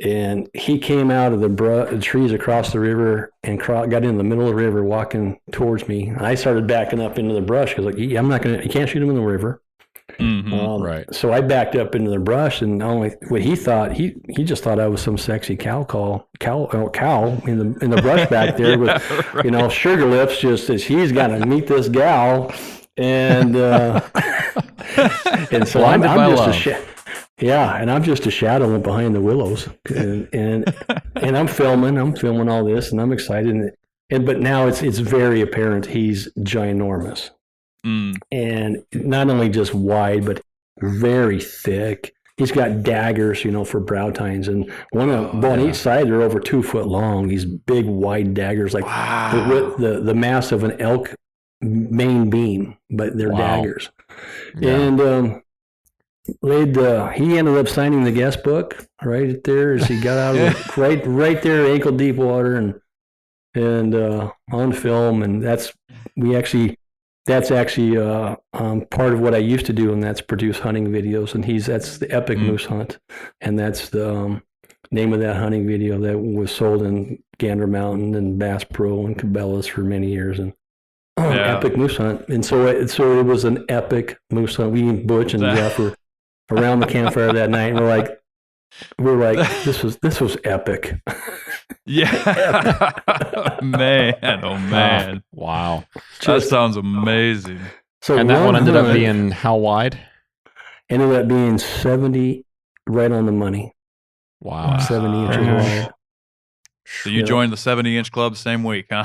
And he came out of the trees across the river and got in the middle of the river walking towards me. I started backing up into the brush because you can't shoot him in the river. Mm-hmm. Right. So I backed up into the brush, and what he thought, he just thought I was some sexy cow in the brush back there with, right. Sugar lips, just as he's got to meet this gal. And, and so I'm just a shadow behind the willows, and I'm filming all this, and I'm excited. But now it's very apparent he's ginormous, and not only just wide, but very thick. He's got daggers, for brow tines, and on each side they're over 2 foot long. These big wide daggers, like the mass of an elk main beam, but they're daggers, and. He ended up signing the guest book right there as he got out of right there, ankle deep water, and on film, and that's actually part of what I used to do, and that's produce hunting videos, and that's the Epic Moose Hunt, and that's the name of that hunting video that was sold in Gander Mountain and Bass Pro and Cabela's for many years, and Epic Moose Hunt, and so it was an epic moose hunt. We, Butch and Jeff, were around the campfire that night, and we're like, this was epic. Yeah. Man, oh man. Wow. That sounds amazing. So that one ended up being how wide? Ended up being 70, right on the money. Wow. 70 inches wide. So you joined the 70-inch club same week, huh?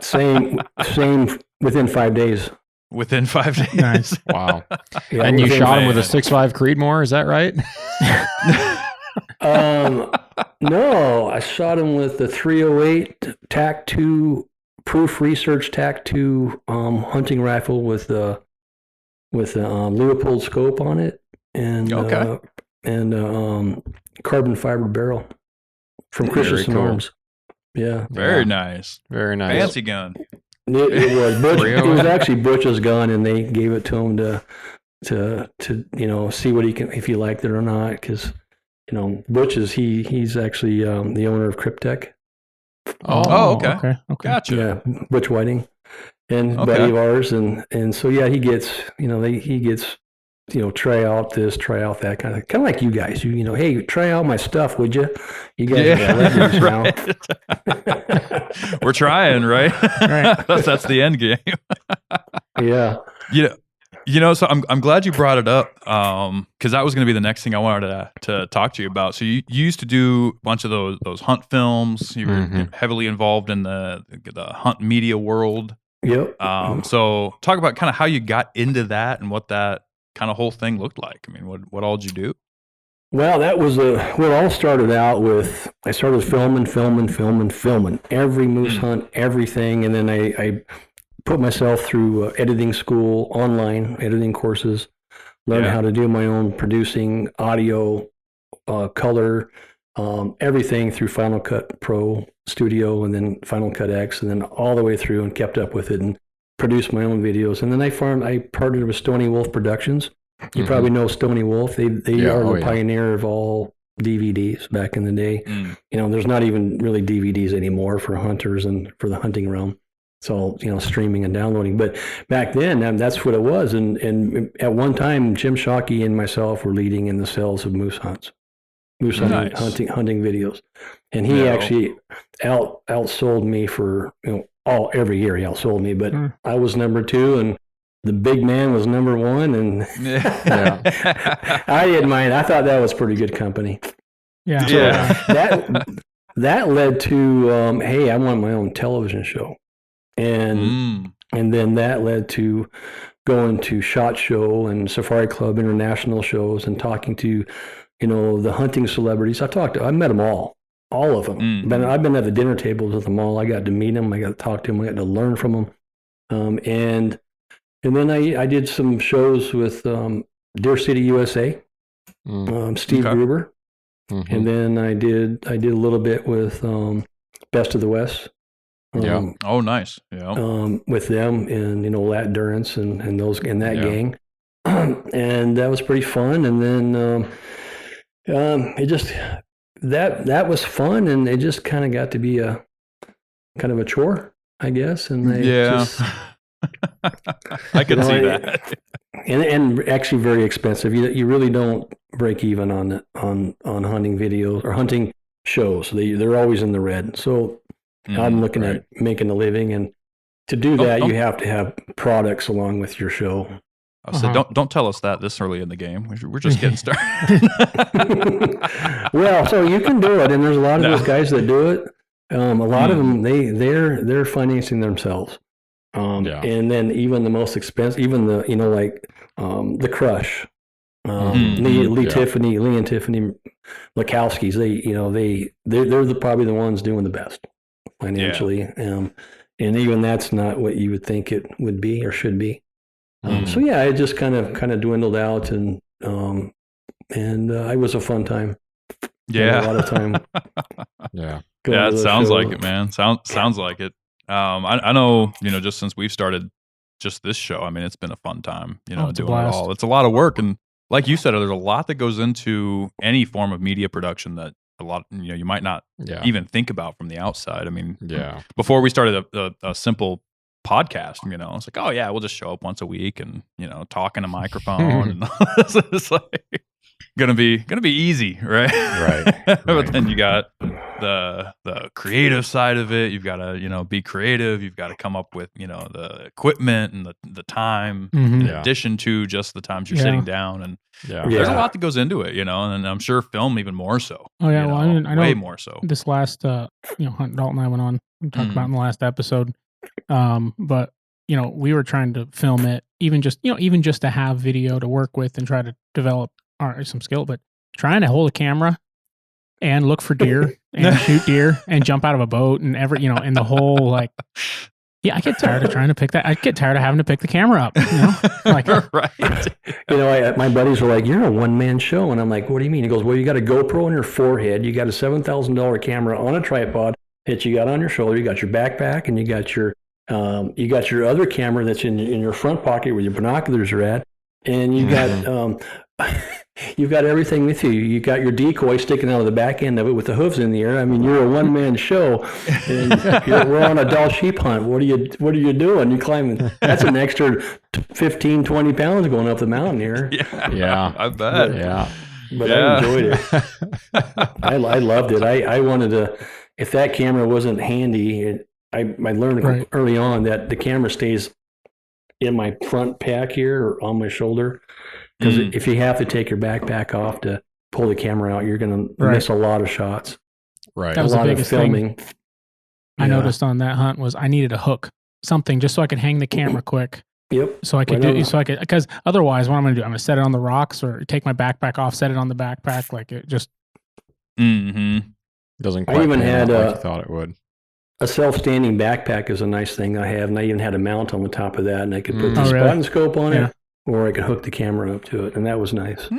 Same within 5 days. Within 5 days. Nice. Wow. Yeah, and you shot him with a 6.5 Creedmoor, is that right? No, I shot him with the 308 TAC 2 Proof Research TAC 2 hunting rifle with a Leupold scope on it, and carbon fiber barrel from Christensen Arms. Yeah. Very nice. Very nice. Fancy gun. It was Butch. It was actually Butch's gun, and they gave it to him to see what he can, if he liked it or not, because Butch he's actually the owner of Cryptek. Oh, okay. Gotcha. Yeah, Butch Whiting, and buddy of ours, and so he gets try out this, try out that kind of like you guys. Hey, try out my stuff, would you? You guys are legends now. We're trying, right? Right. That's the end game. Yeah. So I'm glad you brought it up, because that was going to be the next thing I wanted to talk to you about. So you used to do a bunch of those hunt films. You were heavily involved in the hunt media world. Yep. So talk about kind of how you got into that and what that kind of whole thing looked like. I mean, what all did you do? Well, that was it all started out with, I started filming every moose hunt, everything. And then I put myself through editing school, online editing courses, learned how to do my own producing, audio, color, everything through Final Cut Pro Studio and then Final Cut X, and then all the way through, and kept up with it and produced my own videos. And then I partnered with Stony Wolf Productions. You probably know Stony Wolf. They are the pioneer of all DVDs back in the day. There's not even really DVDs anymore for hunters and for the hunting realm. It's all, streaming and downloading. But back then, that's what it was. And at one time, Jim Shockey and myself were leading in the sales of moose hunting videos. And he actually outsold me for, every year he outsold me. But I was number 2 and the big man was number 1. And I didn't mind. I thought that was pretty good company. Yeah. So that led to, hey, I want my own television show. And then that led to going to SHOT Show and Safari Club international shows and talking to, the hunting celebrities. I met them all of them. I've been at the dinner tables with them all. I got to meet them. I got to talk to them. I got to learn from them. And then I did some shows with Deer City, USA, Steve Gruber. And then I did a little bit with Best of the West. Oh, nice. Yeah. With them and Lat Durrance and those in that gang, and that was pretty fun. And then it just that was fun, and it just kind of got to be a kind of a chore, I guess. And I can see that. And actually very expensive. You really don't break even on hunting videos or hunting shows. They're always in the red. So. I'm looking at making a living, and to do that, you have to have products along with your show. So don't tell us that this early in the game. We're just getting started. Well, so you can do it, and there's a lot of those guys that do it. A lot of them they're financing themselves, and then even the most expensive, even the the Crush, Lee and Tiffany Lakowski's. They're probably the ones doing the best financially, and even that's not what you would think it would be or should be. So it just kind of dwindled out, and it was a fun time. Yeah, a lot of time. It sounds like it, man. Sounds like it. I know, just since we've started just this show, I mean, it's been a fun time, doing it all. It's a lot of work, and like you said, there's a lot that goes into any form of media production that a lot, you might not even think about from the outside. I mean, before we started a simple podcast, it's like, oh yeah, we'll just show up once a week and talk in a microphone, and it's like gonna be easy, right? But then you got the creative side of it. You've got to be creative. You've got to come up with the equipment and the time in addition to just the times you're sitting down, and there's a lot that goes into it, and I'm sure film even more so. Oh yeah, I know way more so. This last Hunt Dalton and I went on and talked about in the last episode, but we were trying to film it even just to have video to work with and try to develop some skill, but trying to hold a camera and look for deer and shoot deer and jump out of a boat and and the whole I get tired of trying to pick that. I get tired of having to pick the camera up. Right. My buddies were like, "You're a one-man show," and I'm like, "What do you mean?" He goes, "Well, you got a GoPro on your forehead, you got a $7,000 camera on a tripod that you got on your shoulder, you got your backpack, and you got your other camera that's in your front pocket where your binoculars are at, and you got You've got everything with you. You got your decoy sticking out of the back end of it with the hooves in the air. I mean, you're a one-man show, and we're on a Dall sheep hunt. What are you doing? You climbing? That's an extra 15, 20 pounds going up the mountain here. Yeah, I bet. But I enjoyed it. I loved it. I wanted to. If that camera wasn't handy, I learned early on that the camera stays in my front pack here or on my shoulder. Because if you have to take your backpack off to pull the camera out, you're going to miss a lot of shots. Right. That was the biggest thing I noticed on that hunt was I needed a hook, something just so I could hang the camera quick. Yep. So I could because otherwise what I'm going to do, I'm going to set it on the rocks or take my backpack off, set it on the backpack. Like it just. Doesn't quite I even had like you thought it would. A self-standing backpack is a nice thing I have. And I even had a mount on the top of that, and I could put the spot and scope on it. Or I could hook the camera up to it, and that was nice.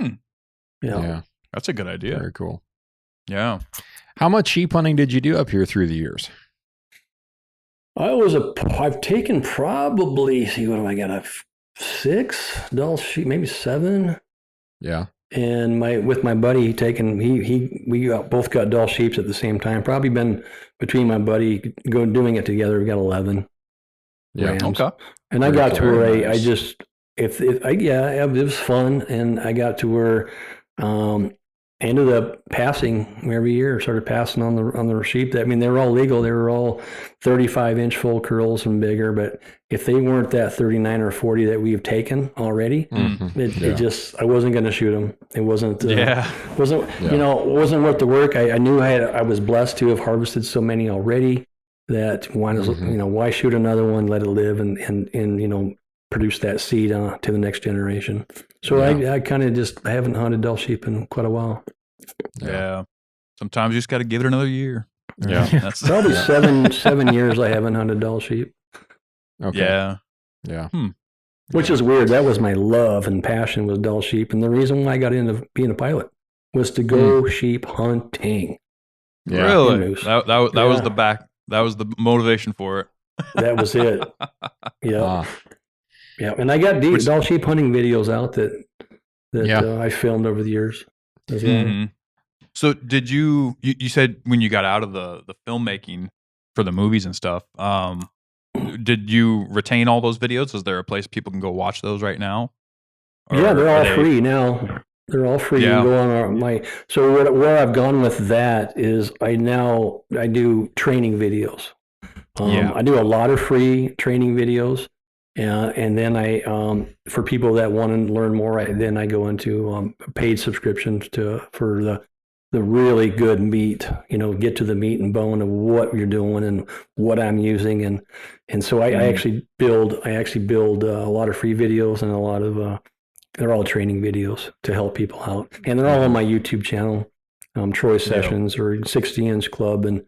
Yeah. That's a good idea. Very cool. Yeah. How much sheep hunting did you do up here through the years? I've taken probably, what have I got, 6 Dall sheep, maybe 7. Yeah. And with my buddy, we both got Dall sheeps at the same time. Probably been between my buddy doing it together. We got 11 rams. Okay. And I got to where it was fun, and I got to where I ended up passing every year. Started passing on the sheep. They were all legal. They were all 35-inch full curls and bigger. But if they weren't that 39 or 40 that we've taken already, I wasn't going to shoot them. It wasn't. Wasn't worth the work. I knew I was blessed to have harvested so many already. That why shoot another one? Let it live and produce that seed to the next generation. So I kind of I haven't hunted Dall sheep in quite a while. Yeah. Sometimes you just got to give it another year. Yeah. That's probably 7 years I haven't hunted Dall sheep. Okay. Yeah. Yeah. Which is weird. That was my love and passion was Dall sheep. And the reason why I got into being a pilot was to go sheep hunting. Yeah. Really? That was that was the motivation for it. That was it. Yeah. Yeah, and I got Dall sheep hunting videos out that I filmed over the years as well. So did you said when you got out of the filmmaking for the movies and stuff, did you retain all those videos? Is there a place people can go watch those right now? Yeah, they're all free now. They're all free. You can go on so where I've gone with that is I do training videos. I do a lot of free training videos. And then for people that want to learn more, then I go into paid subscriptions for the really good meat. Get to the meat and bone of what you're doing and what I'm using, and so I actually build a lot of free videos and a lot of they're all training videos to help people out, and they're all on my YouTube channel, Troy Sessions or 60-inch Club, and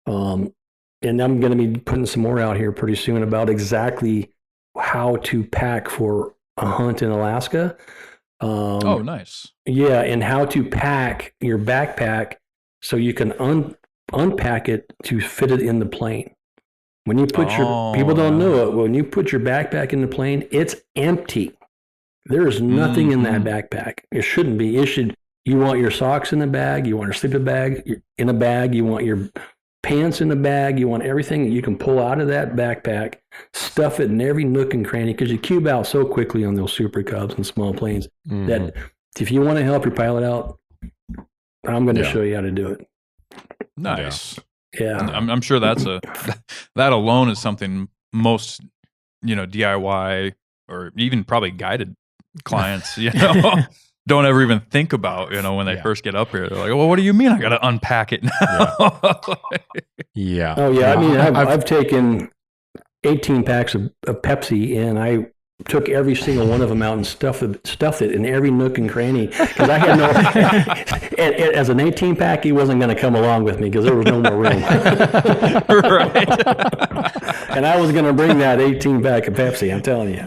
I'm going to be putting some more out here pretty soon about exactly how to pack for a hunt in Alaska. Nice. Yeah, and how to pack your backpack so you can unpack it to fit it in the plane. When you put people don't know it, when you put your backpack in the plane, it's empty. There is nothing in that backpack. It shouldn't be. You want your socks in a bag, you want your sleeping bag in a bag, you want your pants in the bag, you want everything that you can pull out of that backpack, stuff it in every nook and cranny, because you cube out so quickly on those Super Cubs and small planes that if you want to help your pilot out, I'm going to show you how to do it. Nice. Yeah. I'm sure that alone is something most, DIY or even probably guided clients, don't ever even think about, when they first get up here. They're like, well, what do you mean I got to unpack it now? Yeah. Oh, yeah. I mean, I've taken 18 packs of Pepsi, and I took every single one of them out and stuffed it in every nook and cranny, because I had no as an 18 pack, he wasn't going to come along with me because there was no more room. Right. And I was going to bring that 18 pack of Pepsi, I'm telling you.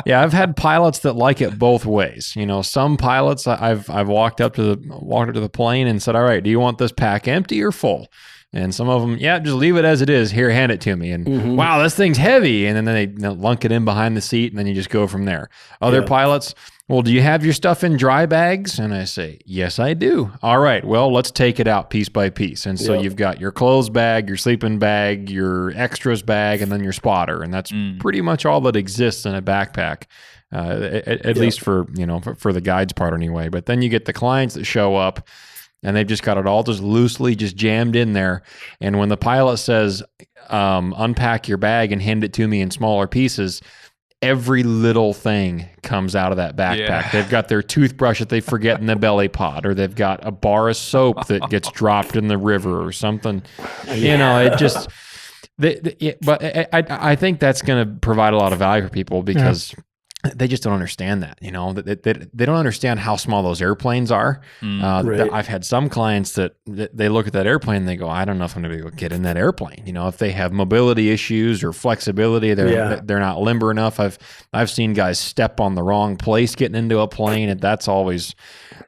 Yeah, I've had pilots that like it both ways. Some pilots I've walked up to the plane and said, all right, do you want this pack empty or full? And some of them, just leave it as it is. Here, hand it to me. And wow, this thing's heavy. And then they lunk it in behind the seat, and then you just go from there. Other pilots, well, do you have your stuff in dry bags? And I say, yes, I do. All right, well, let's take it out piece by piece. And so you've got your clothes bag, your sleeping bag, your extras bag, and then your spotter. And that's pretty much all that exists in a backpack, at least for the guide's part anyway. But then you get the clients that show up, and they've just got it all just loosely just jammed in there. And when the pilot says, unpack your bag and hand it to me in smaller pieces, every little thing comes out of that backpack. Yeah. They've got their toothbrush that they forget in the belly pod, or they've got a bar of soap that gets dropped in the river or something. It just... But I think that's going to provide a lot of value for people because... They just don't understand that, they don't understand how small those airplanes are. Right. I've had some clients that they look at that airplane and they go, I don't know if I'm going to be able to get in that airplane. If they have mobility issues or flexibility, they're not limber enough. I've seen guys step on the wrong place getting into a plane, and that's always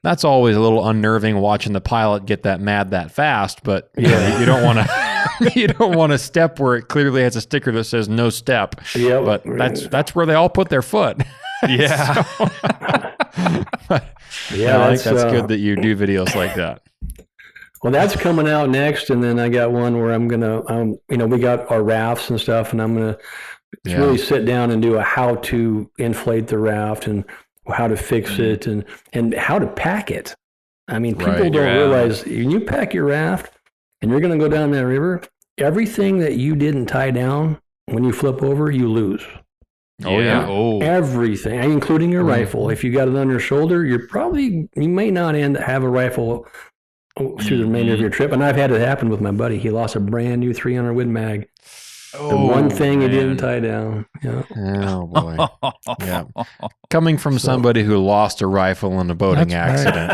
a little unnerving watching the pilot get that mad that fast. But you don't want to you don't want to step where it clearly has a sticker that says no step. Yep. But that's where they all put their foot. Yeah. I think that's good that you do videos like that. Well, that's coming out next, and then I got one where I'm gonna, we got our rafts and stuff, and I'm gonna really sit down and do a how to inflate the raft and how to fix it and how to pack it. I mean, people don't realize when you pack your raft and you're gonna go down that river, everything that you didn't tie down when you flip over, you lose. Oh yeah. Everything, including your rifle. If you got it on your shoulder, you may not have a rifle through the remainder of your trip. And I've had it happen with my buddy. He lost a brand new 300 Win Mag. The one thing he didn't tie down. Yeah. Oh boy. Yeah. Coming from somebody who lost a rifle in a boating accident,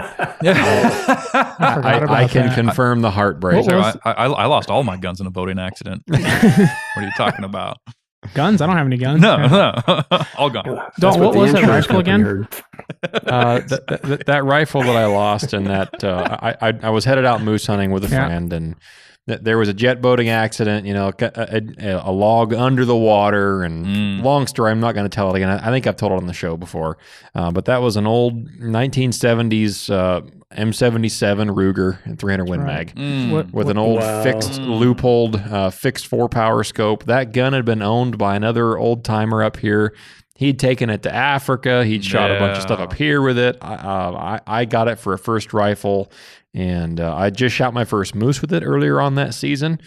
I can confirm the heartbreak. I lost all my guns in a boating accident. What are you talking about? Guns? I don't have any guns. No, all gone. What was that rifle again? That rifle that I lost, and that I was headed out moose hunting with a friend, and there was a jet boating accident. A log under the water, and long story. I'm not going to tell it again. I think I've told it on the show before, but that was an old 1970s M77 Ruger 300 Win Mag with an old fixed loopholed fixed 4-power scope. That gun had been owned by another old timer up here. He'd taken it to Africa. He'd shot a bunch of stuff up here with it. I got it for a first rifle, and I just shot my first moose with it earlier on that season,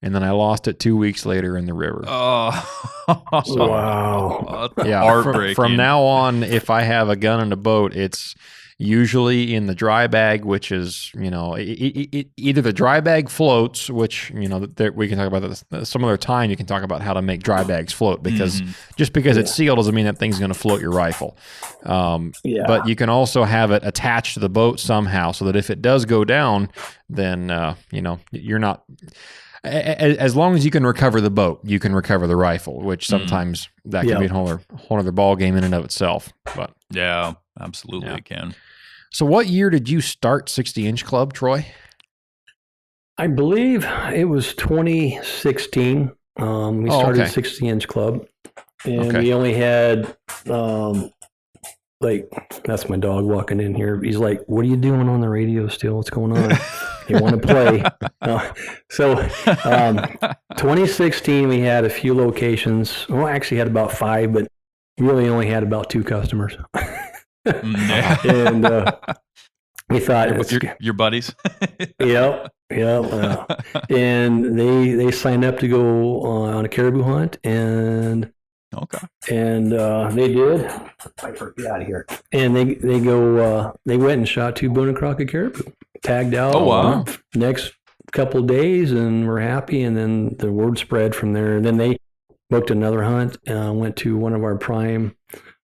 and then I lost it 2 weeks later in the river. Oh, wow! Yeah, from now on, if I have a gun in a boat, it's usually in the dry bag, which is, either the dry bag floats, which, we can talk about this some other time. You can talk about how to make dry bags float, because just because it's sealed doesn't mean that thing's going to float your rifle. But you can also have it attached to the boat somehow so that if it does go down, then, you're not... As long as you can recover the boat, you can recover the rifle, which sometimes that can be a whole other ball game in and of itself. But yeah, absolutely it can. So what year did you start 60-inch Club, Troy? I believe it was 2016. We started 60-inch Club, and we only had that's my dog walking in here. He's like, "What are you doing on the radio still? What's going on?" You want to play. 2016, we had a few locations. Well, actually had about 5, but really only had about 2 customers. And we thought your buddies. Yep. And they signed up to go on a caribou hunt, and and they did. I forget out of here. And they went and shot 2 Boone and Crockett caribou, tagged out. Oh wow! Next couple of days, and we're happy. And then the word spread from there. And then they booked another hunt. Went to one of our prime.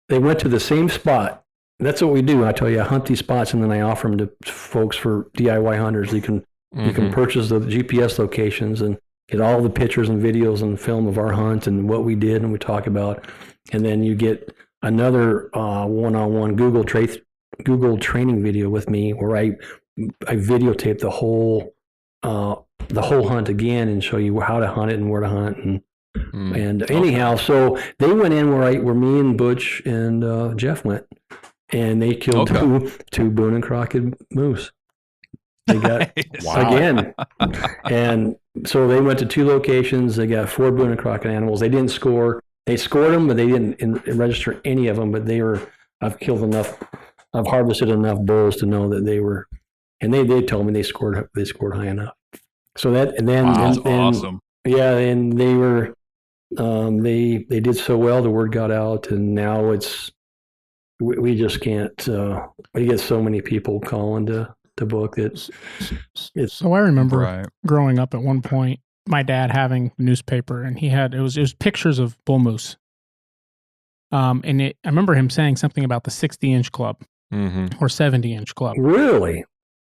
They went to the same spot. That's what we do. I tell you, I hunt these spots, and then I offer them to folks for DIY hunters. You can purchase the GPS locations and get all the pictures and videos and film of our hunt and what we did and we talk about. And then you get another one-on-one Google training video with me where I videotape the whole hunt again and show you how to hunt it and where to hunt. And anyhow, so they went in where me and Butch and Jeff went. and they killed two Boone and Crockett moose. They got again, and so they went to 2 locations. They got 4 Boone and Crockett animals. They didn't score. They scored them, but they didn't register any of them. But I've killed enough. I've harvested enough bulls to know that they were, and they told me they scored high enough. So that, and then, that's awesome. Yeah, and they were, they did so well. The word got out, and now we just can't. We get so many people calling to book that. So I remember growing up at one point, my dad having a newspaper, and it was pictures of bull moose. And I remember him saying something about the 60-inch club or 70-inch club. Really?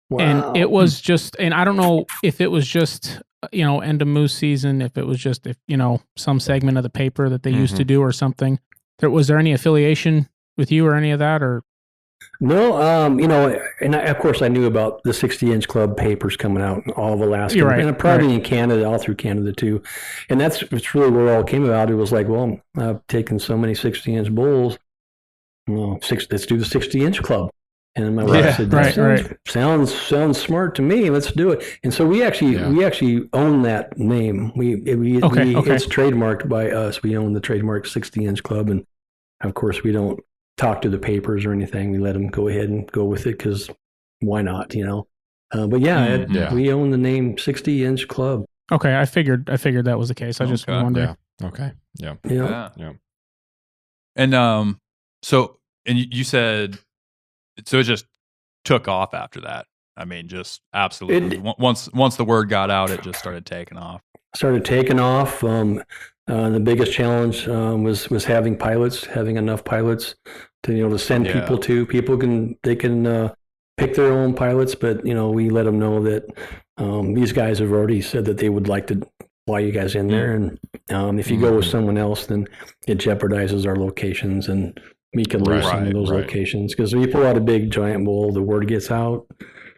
Wow. And it was just, and I don't know if it was just, end of moose season, if it was just, some segment of the paper that they used to do or something. Was there any affiliation with you or any of that, or? No, and of course I knew about the 60-inch club papers coming out in all of Alaska, and probably in Canada, all through Canada too. And it's really where it all came about. It was like, well, I've taken so many 60-inch bulls. Well, let's do the 60-inch club. And my wife said, that sounds smart to me. Let's do it. And so we actually own that name. It's trademarked by us. We own the trademark 60-inch club, and of course we don't talk to the papers or anything. We let them go ahead and go with it because why not? But we own the name 60-inch club. Okay, I figured that was the case. I just wondered. Yeah. Okay. Yeah. Yeah. And and you said. So it just took off after that. I mean, just absolutely. Once the word got out, it just started taking off. The biggest challenge was having enough pilots to send people to. People can pick their own pilots, but we let them know that these guys have already said that they would like to fly you guys in there, and if you go with someone else, then it jeopardizes our locations and. We can lose some of those locations because if you pull out a big giant bull, the word gets out.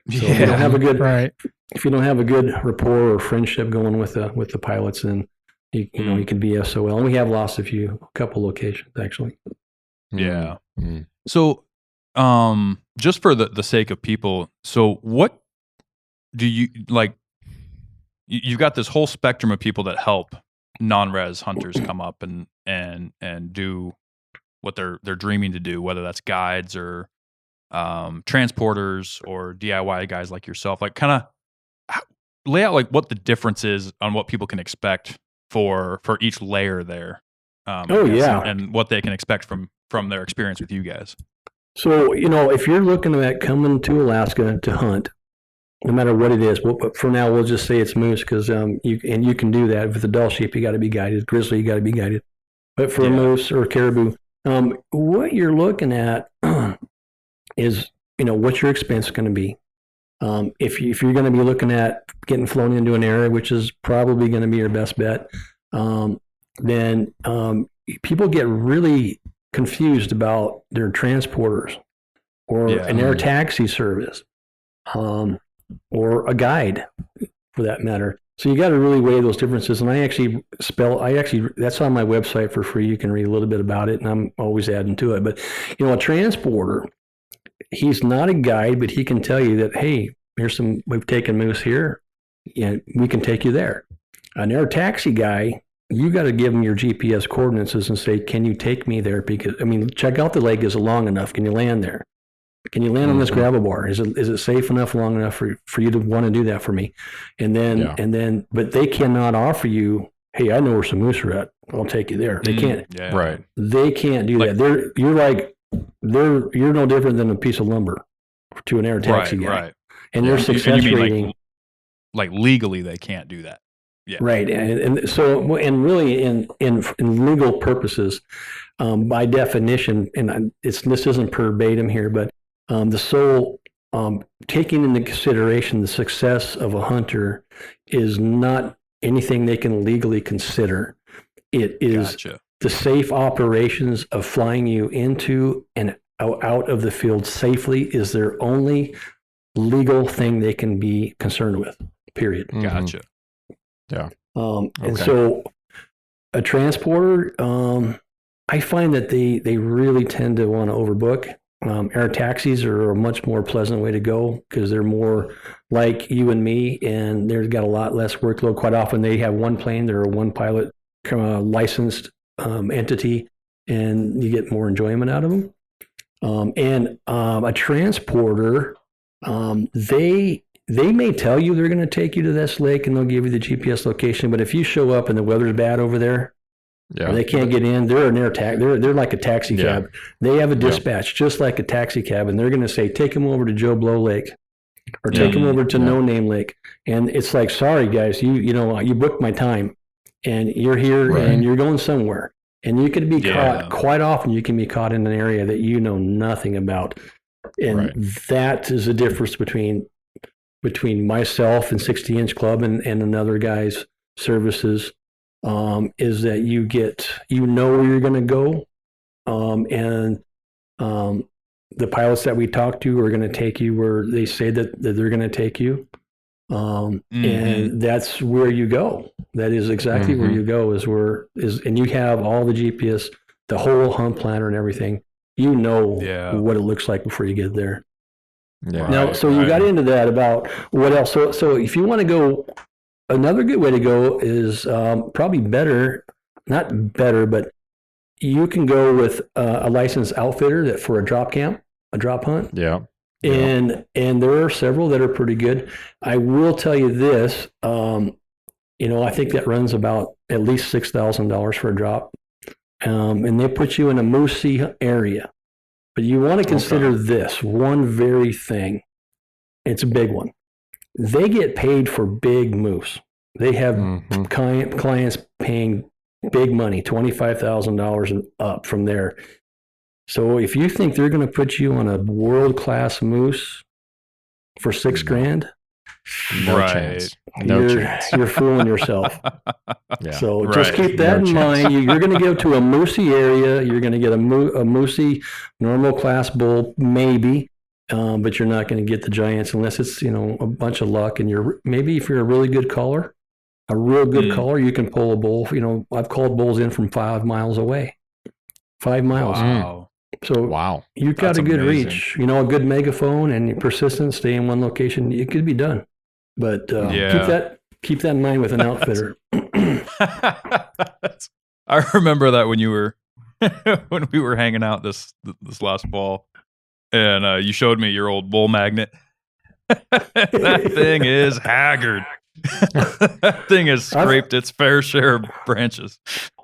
So if you don't have a good rapport or friendship going with the pilots, then you can be SOL. And we have lost a couple locations actually. Yeah. Mm. So, just for the sake of people, so what do you like? You've got this whole spectrum of people that help non-res hunters come up and do what they're dreaming to do, whether that's guides or transporters or DIY guys like yourself. Like, kind of lay out like what the difference is on what people can expect for each layer there. And what they can expect from their experience with you guys. So if you're looking at coming to Alaska to hunt, no matter what it is, but for now we'll just say it's moose because you can do that. With the Dall sheep, you got to be guided. Grizzly, you got to be guided. But for moose or caribou. What you're looking at is, what's your expense going to be? If you're going to be looking at getting flown into an area, which is probably going to be your best bet, then people get really confused about their transporters or an air taxi service or a guide for that matter. So you got to really weigh those differences. And that's on my website for free. You can read a little bit about it, and I'm always adding to it. But, a transporter, he's not a guide, but he can tell you that, hey, we've taken moose here. Yeah, we can take you there. An air taxi guy, you got to give him your GPS coordinates and say, can you take me there? Because, check out the lake. Is it long enough? Can you land there? Can you land on this gravel bar? Is it safe enough, long enough for you to want to do that for me? And then, but they cannot offer you, hey, I know where some moose are at. I'll take you there. They can't. Yeah. Right. They can't do that. You're no different than a piece of lumber to an air taxi guy. Right. And their success rating, like legally, they can't do that. Yeah. Right. And so, and really in legal purposes, by definition, and this isn't verbatim here, but the sole taking into consideration the success of a hunter is not anything they can legally consider. It is the safe operations of flying you into and out of the field safely is their only legal thing they can be concerned with, period. Gotcha. Yeah. And so a transporter, I find that they really tend to want to overbook. Air taxis are a much more pleasant way to go because they're more like you and me, and they've got a lot less workload. Quite often, they have one plane, they're a one pilot licensed entity, and you get more enjoyment out of them. And a transporter, they may tell you they're going to take you to this lake and they'll give you the GPS location, but if you show up and the weather's bad over there, or they can't get in, they're like a taxi cab. They have a dispatch just like a taxi cab, and they're going to say, take them over to Joe Blow Lake or take them over to No Name Lake. And it's like, sorry guys, you booked my time and you're here and you're going somewhere. And you could be caught, quite often you can be caught in an area that you know nothing about. And that is the difference between myself and 60-inch club and another guy's services. Is that you know where you're going to go, and the pilots that we talk to are going to take you where they say that they're going to take you, and that's where you go. That is exactly where you go. And you have all the GPS, the whole hunt planner, and everything. You know what it looks like before you get there. Yeah. Now, so you got into that about what else. So if you want to go. Another good way to go is probably not better, but you can go with a licensed outfitter that for a drop hunt. Yeah. And there are several that are pretty good. I will tell you this, I think that runs about at least $6,000 for a drop. And they put you in a moosey area. But you want to consider this one very thing. It's a big one. They get paid for big moose. They have clients paying big money, $25,000 and up from there. So if you think they're going to put you on a world-class moose for $6,000, no chance. You're fooling yourself. So just keep that in mind. You're going to go to a moosey area. You're going to get a moosey normal class bull, maybe. But you're not going to get the giants unless it's, a bunch of luck. And maybe if you're a really good caller, a real good caller, you can pull a bull. I've called bulls in from 5 miles away. 5 miles. Wow. So you've got a good reach, a good megaphone and persistence, stay in one location. It could be done. But keep that in mind with an outfitter. I remember that when we were hanging out this last fall. And you showed me your old bull magnet. That thing is haggard. That thing has scraped its fair share of branches.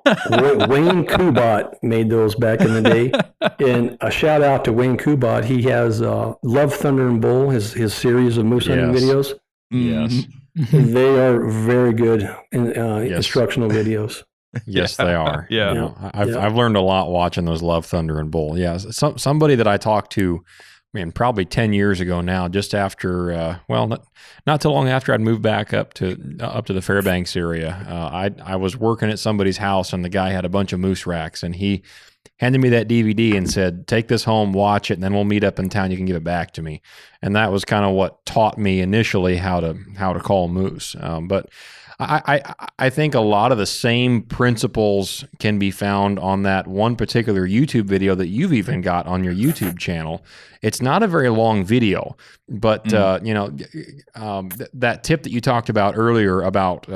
Wayne Kubat made those back in the day. And a shout out to Wayne Kubat. He has Love, Thunder, and Bull, his series of moose hunting videos. Yes. They are very good instructional videos. Yes, they are. I've learned a lot watching those Love, Thunder, and Bull. Yeah, somebody that I talked to, probably 10 years ago now, just after, not too long after I'd moved back up to the Fairbanks area. I was working at somebody's house, and the guy had a bunch of moose racks, and he handed me that DVD and said, "Take this home, watch it, and then we'll meet up in town. You can give it back to me." And that was kind of what taught me initially how to call moose. But I think a lot of the same principles can be found on that one particular YouTube video that you've even got on your YouTube channel. It's not a very long video, but that tip that you talked about earlier about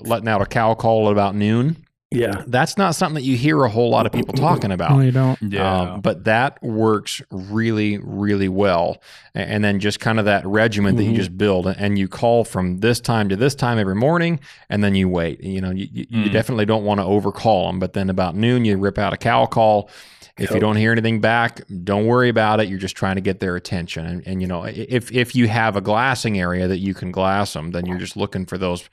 letting out a cow call at about noon. Yeah, that's not something that you hear a whole lot of people talking about. No, you don't. Yeah, but that works really, really well. And then just kind of that regiment that you just build, and you call from this time to this time every morning, and then you wait. You definitely don't want to overcall them. But then about noon, you rip out a cow call. If you don't hear anything back, don't worry about it. You're just trying to get their attention. And if you have a glassing area that you can glass them, then you're just looking for those,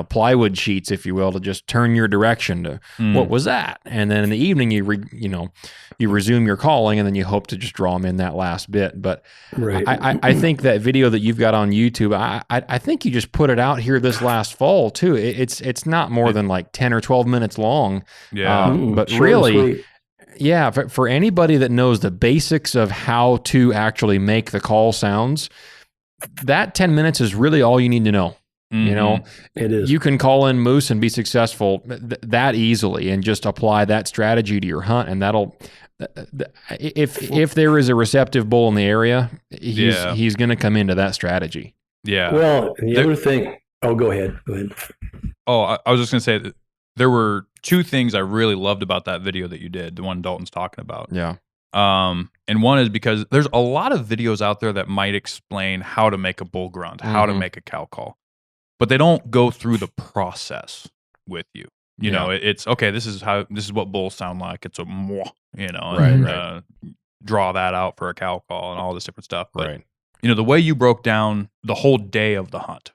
plywood sheets, if you will, to just turn your direction to what was that? And then in the evening, you resume your calling, and then you hope to just draw them in that last bit. But I think that video that you've got on YouTube, I think you just put it out here this last fall too. It's not more than like 10 or 12 minutes long. Yeah. But really, yeah, for anybody that knows the basics of how to actually make the call sounds, that 10 minutes is really all you need to know. It is. You can call in moose and be successful that easily, and just apply that strategy to your hunt, and that'll if there is a receptive bull in the area, he's going to come into that strategy. Yeah. Well, the other thing. Oh, go ahead. Oh, I was just going to say that there were two things I really loved about that video that you did, the one Dalton's talking about. Yeah. And one is because there's a lot of videos out there that might explain how to make a bull grunt, how to make a cow call, but they don't go through the process with you. You know, it's okay. This is what bulls sound like. It's a mwah, and draw that out for a cow call and all this different stuff. But the way you broke down the whole day of the hunt,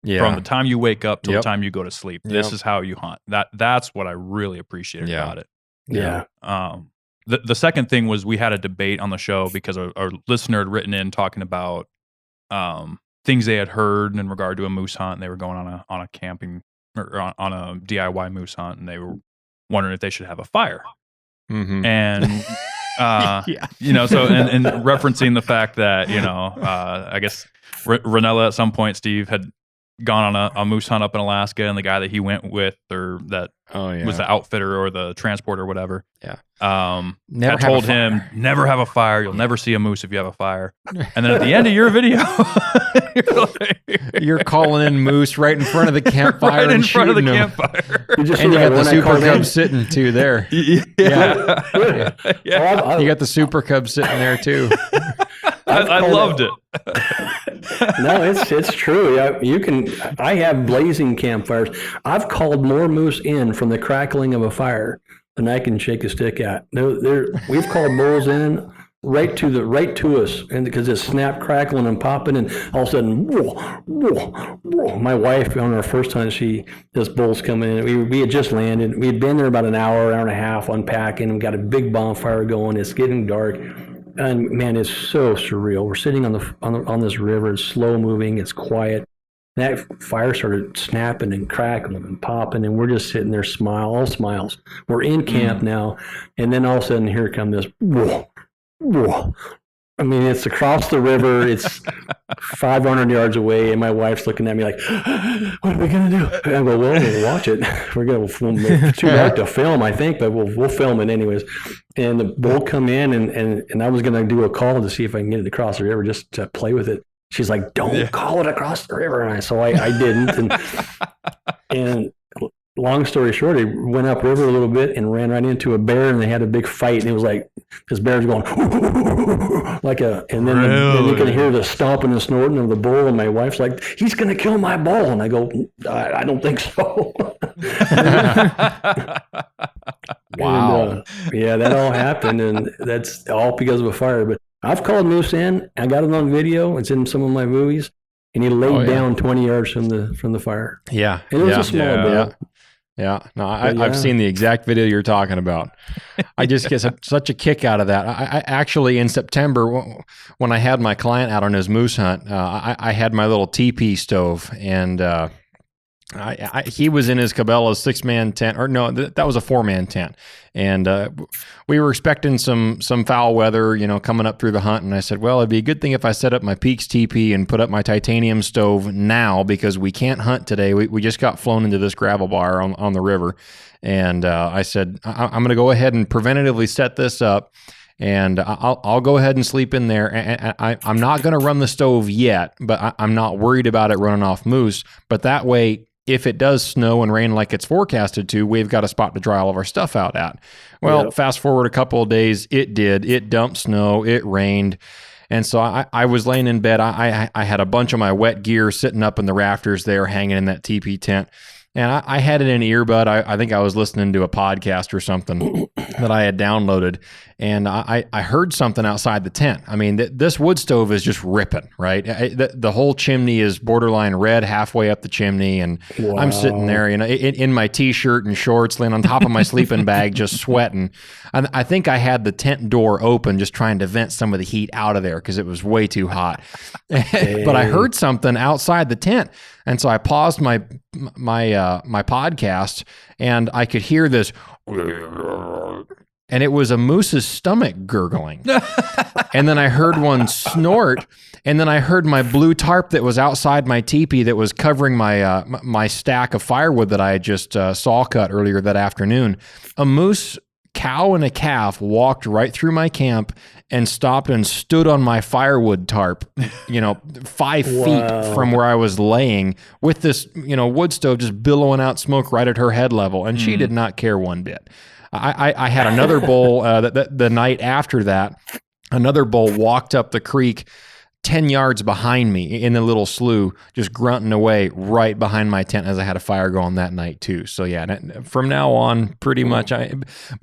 from the time you wake up till the time you go to sleep, this is how you hunt. That's what I really appreciated about it. Yeah. The second thing was we had a debate on the show because our listener had written in talking about things they had heard in regard to a moose hunt, and they were going on a camping or on a DIY moose hunt, and they were wondering if they should have a fire. And so and referencing the fact that I guess Ranella at some point, Steve, had gone on a moose hunt up in Alaska, and the guy that he went with, or that was the outfitter or the transporter or whatever, had told him, never have a fire. You'll never see a moose if you have a fire. And then at the end of your video, you're calling in moose right in front of the campfire, right in front of the campfire. And you got the super cub sitting too there. You got the super cub sitting there too. I loved it. No, it's true. I have blazing campfires. I've called more moose in from the crackling of a fire than I can shake a stick at. We've called bulls in right to us, and because it's snap, crackling, and popping, and all of a sudden, whoa, whoa, whoa. My wife on our first hunt, this bull's coming in. We had just landed. We had been there about an hour and a half unpacking. We got a big bonfire going. It's getting dark. And man, it's so surreal. We're sitting on this river. It's slow moving. It's quiet. That fire started snapping and crackling and popping, and we're just sitting there, all smiles. We're in camp now, and then all of a sudden, here comes this. Whoa, whoa. I mean, it's across the river. It's 500 yards away, and my wife's looking at me like, "What are we gonna do?" And I go, "Well, we'll watch it. We're gonna film it. It's too dark to film, I think, but we'll film it anyways." And the bull come in, and I was gonna do a call to see if I can get it across the river just to play with it. She's like, "Don't call it across the river," and so I didn't. And long story short, he went upriver a little bit and ran right into a bear, and they had a big fight. And it was like this bear's going and then, then you can hear the stomping and snorting of the bull. And my wife's like, "He's going to kill my bull," and I go, "I don't think so." Wow. And, that all happened, and that's all because of a fire. But I've called moose in. I got it on video. It's in some of my movies, and he laid down 20 yards from the fire. Yeah, and it was a small bull. Yeah, no, I've seen the exact video you're talking about. I just get such a kick out of that. I actually, in September, when I had my client out on his moose hunt, I had my little teepee stove, and he was in his Cabela's 6-man tent, or no, that was a 4-man tent, and we were expecting some foul weather, coming up through the hunt. And I said, well, it'd be a good thing if I set up my Peaks teepee and put up my titanium stove now, because we can't hunt today. We just got flown into this gravel bar on the river, and I said, I'm going to go ahead and preventatively set this up. And I'll go ahead and sleep in there. And I'm not going to run the stove yet, but I'm not worried about it running off moose. But that way, if it does snow and rain like it's forecasted to, we've got a spot to dry all of our stuff out at. Well, Fast forward a couple of days, it did. It dumped snow, it rained. And so I was laying in bed. I had a bunch of my wet gear sitting up in the rafters there, hanging in that teepee tent. And I had it in an earbud. I think I was listening to a podcast or something that I had downloaded. And I heard something outside the tent. I mean, this wood stove is just ripping, right? The whole chimney is borderline red halfway up the chimney. And I'm sitting there, in my T-shirt and shorts, laying on top of my sleeping bag, just sweating. I think I had the tent door open, just trying to vent some of the heat out of there because it was way too hot. But I heard something outside the tent. And so I paused my podcast, and I could hear this, and it was a moose's stomach gurgling. And then I heard one snort, and then I heard my blue tarp that was outside my teepee that was covering my stack of firewood that I had just saw cut earlier that afternoon. A moose cow and a calf walked right through my camp and stopped and stood on my firewood tarp, 5 feet from where I was laying with this, wood stove just billowing out smoke right at her head level. And she did not care one bit. I had another bull the night after that. Another bull walked up the creek 10 yards behind me in the little slough, just grunting away right behind my tent as I had a fire going that night too. So yeah, from now on, pretty much,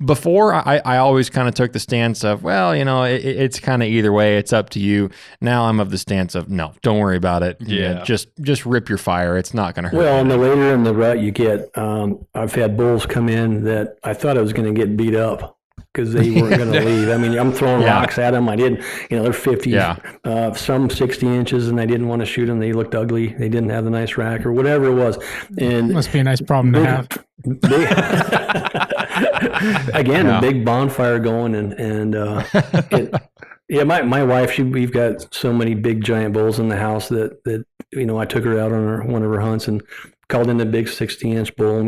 before I always kind of took the stance of, well, it's kind of either way, it's up to you. Now I'm of the stance of, no, don't worry about it. Yeah. Just rip your fire. It's not going to hurt. Well, and the later in the rut you get, I've had bulls come in that I thought I was going to get beat up because they weren't going to leave. I mean, I'm throwing rocks at them. I didn't, they're 50, some 60 inches, and I didn't want to shoot them. They looked ugly. They didn't have the nice rack or whatever it was. And must be a nice problem to have. Again, a big bonfire going, my wife, we've got so many big giant bulls in the house that I took her out on one of her hunts and called in the big 60-inch bull,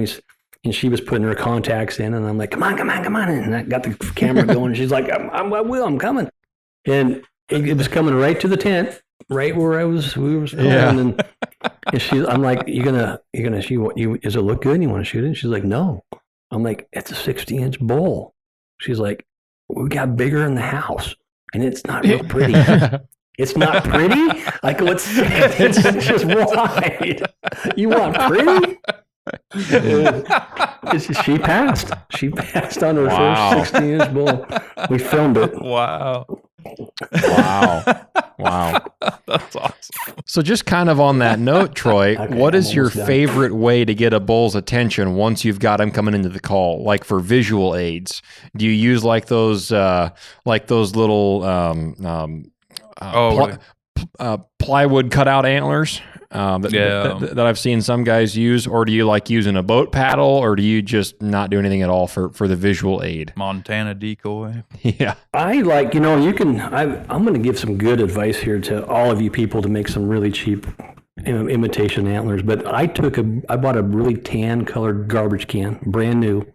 and she was putting her contacts in, and I'm like, come on. And I got the camera going, and she's like, I'm coming. And it was coming right to the tent, right where we were going. And I'm like, you gonna shoot, does it look good? You want to shoot it? And she's like, no. I'm like, it's a 60-inch bull. She's like, we got bigger in the house, and it's not real pretty. It's not pretty? Like, it's just wide. You want pretty? She passed. She passed on her first 60-inch bull. We filmed it. Wow. That's awesome. So just kind of on that note, Troy, what is your favorite way to get a bull's attention once you've got him coming into the call, like for visual aids? Do you use like those little plywood cutout antlers? That I've seen some guys use, or do you like using a boat paddle, or do you just not do anything at all for the visual aid? Montana decoy. Yeah. I like, I'm going to give some good advice here to all of you people to make some really cheap imitation antlers, but I bought a really tan colored garbage can, brand new,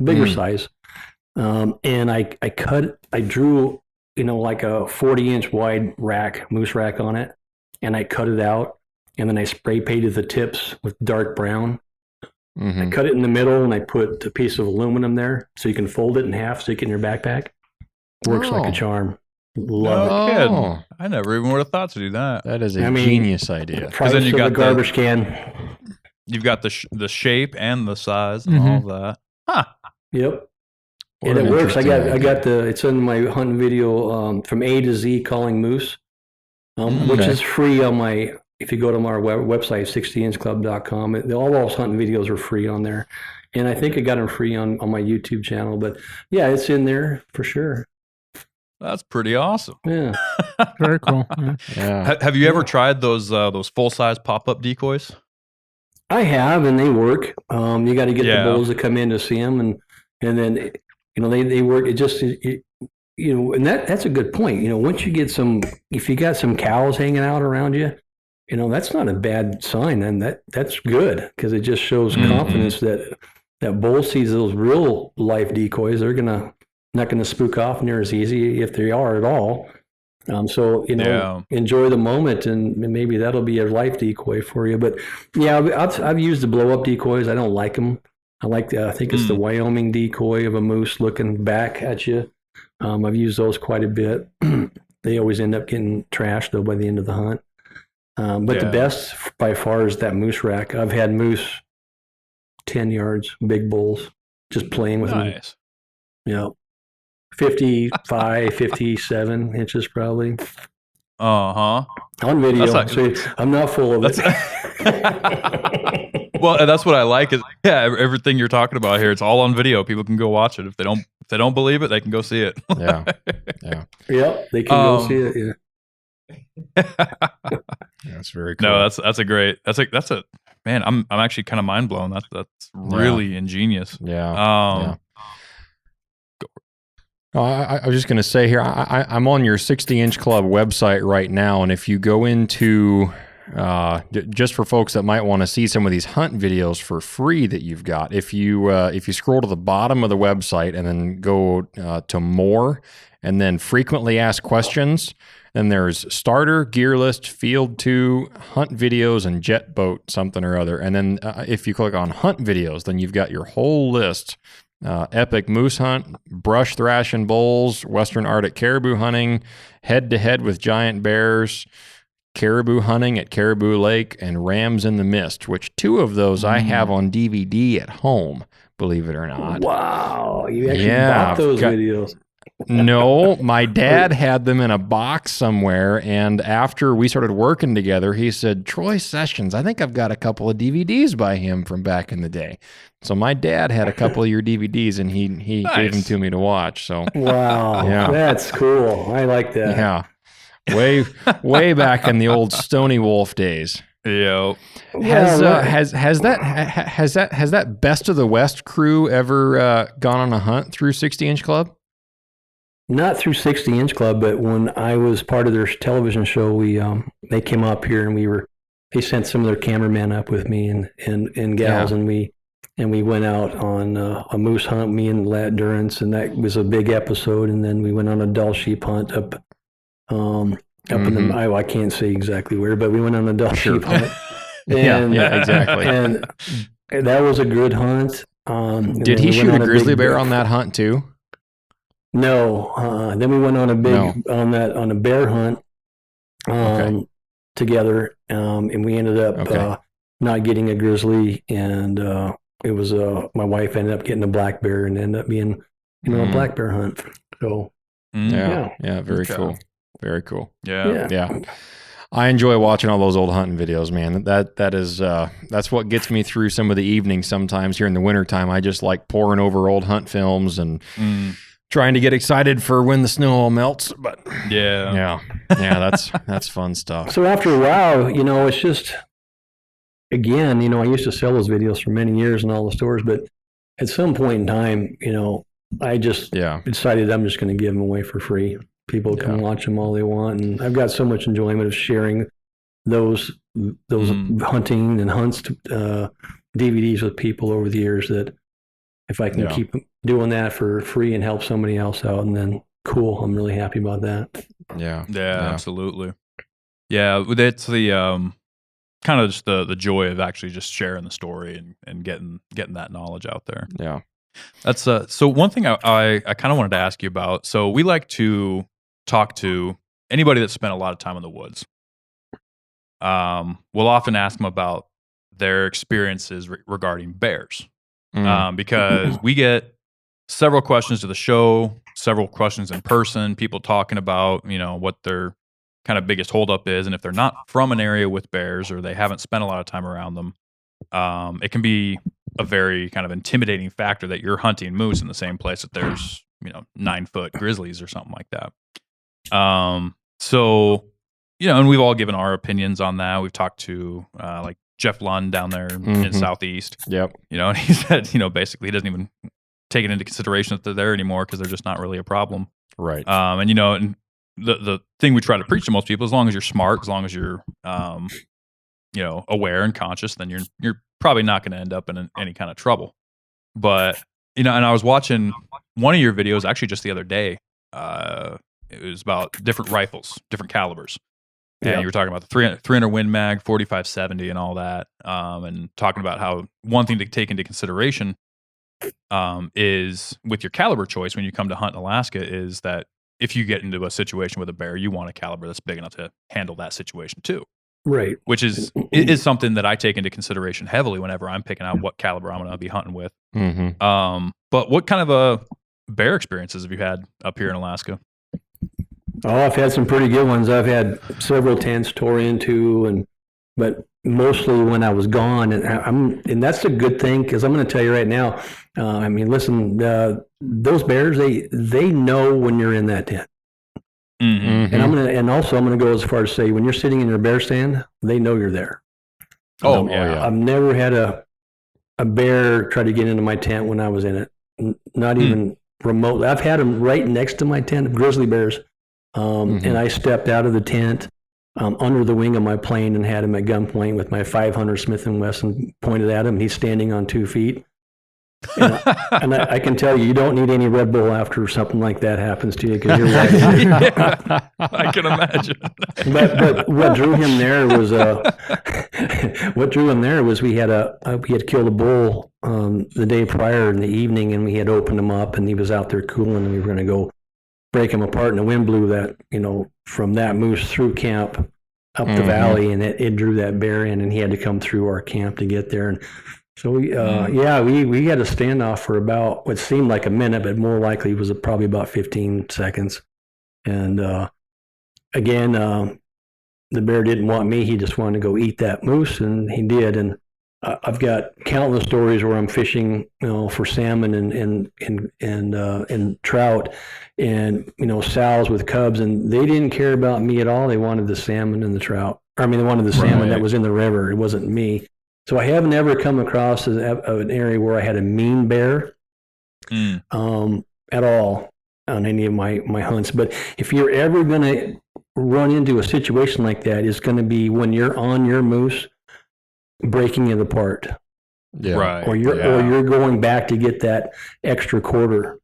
bigger size. And I drew, like a 40-inch wide moose rack on it, and I cut it out. And then I spray painted the tips with dark brown. Mm-hmm. I cut it in the middle, and I put a piece of aluminum there so you can fold it in half, stick it in your backpack. Works like a charm. Love it. Kidding. I never even would have thought to do that. That is a genius idea. Price then you got the garbage can. You've got the shape and the size and all that. Huh. Yep. And it works. I got it's in my hunting video from A to Z calling moose, which is free on my. If you go to our website, 60inchclub.com, all those hunting videos are free on there. And I think I got them free on my YouTube channel. But yeah, it's in there for sure. That's pretty awesome. Yeah. Very cool. Yeah. Have you ever tried those full-size pop-up decoys? I have, and they work. You got to get the bulls to come in to see them. And then, they work. It just, and that's a good point. Once you get if you got some cows hanging out around you, that's not a bad sign, and that's good because it just shows confidence that bull sees those real life decoys. They're not gonna spook off near as easy if they are at all. So enjoy the moment, and maybe that'll be a life decoy for you. But yeah, I've used the blow up decoys. I don't like them. I think it's the Wyoming decoy of a moose looking back at you. I've used those quite a bit. They always end up getting trashed though by the end of the hunt. But the best by far is that moose rack. I've had moose 10 yards, big bulls, just playing with them. 55, 57 inches probably. On video. I'm not full of it. Well, that's what I like is everything you're talking about here. It's all on video. People can go watch it. If they don't believe it, they can go see it. Yeah. Yep, they can go see it. Yeah. That's very cool. No, that's a man. I'm actually kind of mind blown. That's really ingenious. Yeah. I was just going to say here, I'm on your 60-inch club website right now, and if you go into just for folks that might want to see some of these hunt videos for free that you've got, if you scroll to the bottom of the website and then go to more and then frequently asked questions, then there's starter, gear list, field 2, hunt videos, and jet boat something or other. And then if you click on hunt videos, then you've got your whole list. Epic moose hunt, brush thrashing bulls, western Arctic caribou hunting, head-to-head with giant bears, caribou hunting at Caribou Lake, and Rams in the Mist, which 2 of those I have on DVD at home, believe it or not. Wow. You actually bought those videos. No, my dad had them in a box somewhere, and after we started working together, he said, Troy Sessions, I think I've got a couple of DVDs by him from back in the day. So my dad had a couple of your DVDs, and he Nice. gave them to me to watch. So Wow. Yeah. That's cool. I like that. yeah, way back in the old Stony Wolf days. Yo. Has right. that Best of the West crew ever gone on a hunt through 60-inch Club? Not through 60-inch Club, but when I was part of their television show, they came up here and they sent some of their cameramen up with me and gals, and we went out on a moose hunt, me and Lat Durance, and that was a big episode. And then we went on a dull sheep hunt up in the, I can't say exactly where, but we went on a dull sheep hunt. And, yeah, exactly. And that was a good hunt. Did he shoot a grizzly bear on that hunt too? No. Then we went on on a bear hunt together, and we ended up not getting a grizzly, and it was my wife ended up getting a black bear, and ended up being a black bear hunt. So yeah, very cool, very cool. Yeah. I enjoy watching all those old hunting videos, man. That's what gets me through some of the evenings. Sometimes here in the wintertime, I just like poring over old hunt films and trying to get excited for when the snow all melts. But yeah, that's fun stuff. So after a while, it's just, again, I used to sell those videos for many years in all the stores, but at some point in time, I just decided I'm just going to give them away for free. People can watch them all they want, and I've got so much enjoyment of sharing those hunting and hunts DVDs with people over the years, that if I can keep doing that for free and help somebody else out, and then cool, I'm really happy about that. Yeah, absolutely. Yeah, that's the kind of just the joy of actually just sharing the story and getting that knowledge out there. Yeah. That's so one thing I kind of wanted to ask you about. So we like to talk to anybody that's spent a lot of time in the woods. We'll often ask them about their experiences regarding bears, because we get several questions to the show, several questions in person, people talking about what their kind of biggest holdup is, and if they're not from an area with bears or they haven't spent a lot of time around them, it can be a very kind of intimidating factor that you're hunting moose in the same place that there's 9-foot grizzlies or something like that. So and we've all given our opinions on that. We've talked to like Jeff Lund down there in Southeast. Yep. And he said basically he doesn't even take it into consideration that they're there anymore because they're just not really a problem. Right. And and the thing we try to preach to most people, as long as you're smart, as long as you're aware and conscious, then you're probably not going to end up in any kind of trouble. But and I was watching one of your videos actually just the other day. It was about different rifles, different calibers, and you were talking about the 300 Win Mag, 45-70, and all that, and talking about how one thing to take into consideration is with your caliber choice when you come to hunt in Alaska is that if you get into a situation with a bear, you want a caliber that's big enough to handle that situation too. Right. Which is something that I take into consideration heavily whenever I'm picking out what caliber I'm going to be hunting with. But what kind of bear experiences have you had up here in Alaska? Oh, I've had some pretty good ones. I've had several tents tore into, but mostly when I was gone, and that's a good thing, because I'm going to tell you right now. Listen, those bears, they know when you're in that tent. And I'm gonna go as far as say, when you're sitting in your bear stand, they know you're there. I've never had a bear try to get into my tent when I was in it, not even remotely. I've had them right next to my tent, grizzly bears, and I stepped out of the tent under the wing of my plane and had him at gunpoint with my 500 Smith & Wesson pointed at him. He's standing on 2 feet. And I can tell you, you don't need any Red Bull after something like that happens to you because you're right. Yeah, I can imagine. But what drew him there was we had killed a bull the day prior in the evening, and we had opened him up, and he was out there cooling, and we were going to go break him apart, and the wind blew that, from that moose through camp up the valley, and it drew that bear in, and he had to come through our camp to get there. And so we had a standoff for about what seemed like a minute, but more likely was probably about 15 seconds. And again, the bear didn't want me; he just wanted to go eat that moose, and he did. And I've got countless stories where I'm fishing, for salmon and trout, and sows with cubs, and they didn't care about me at all. They wanted the salmon and the trout. They wanted the salmon that was in the river. It wasn't me. So I haven't ever come across an area where I had a mean bear at all on any of my hunts. But if you're ever going to run into a situation like that, it's going to be when you're on your moose, breaking it apart. Yeah. Right. Or you're going back to get that extra quarter.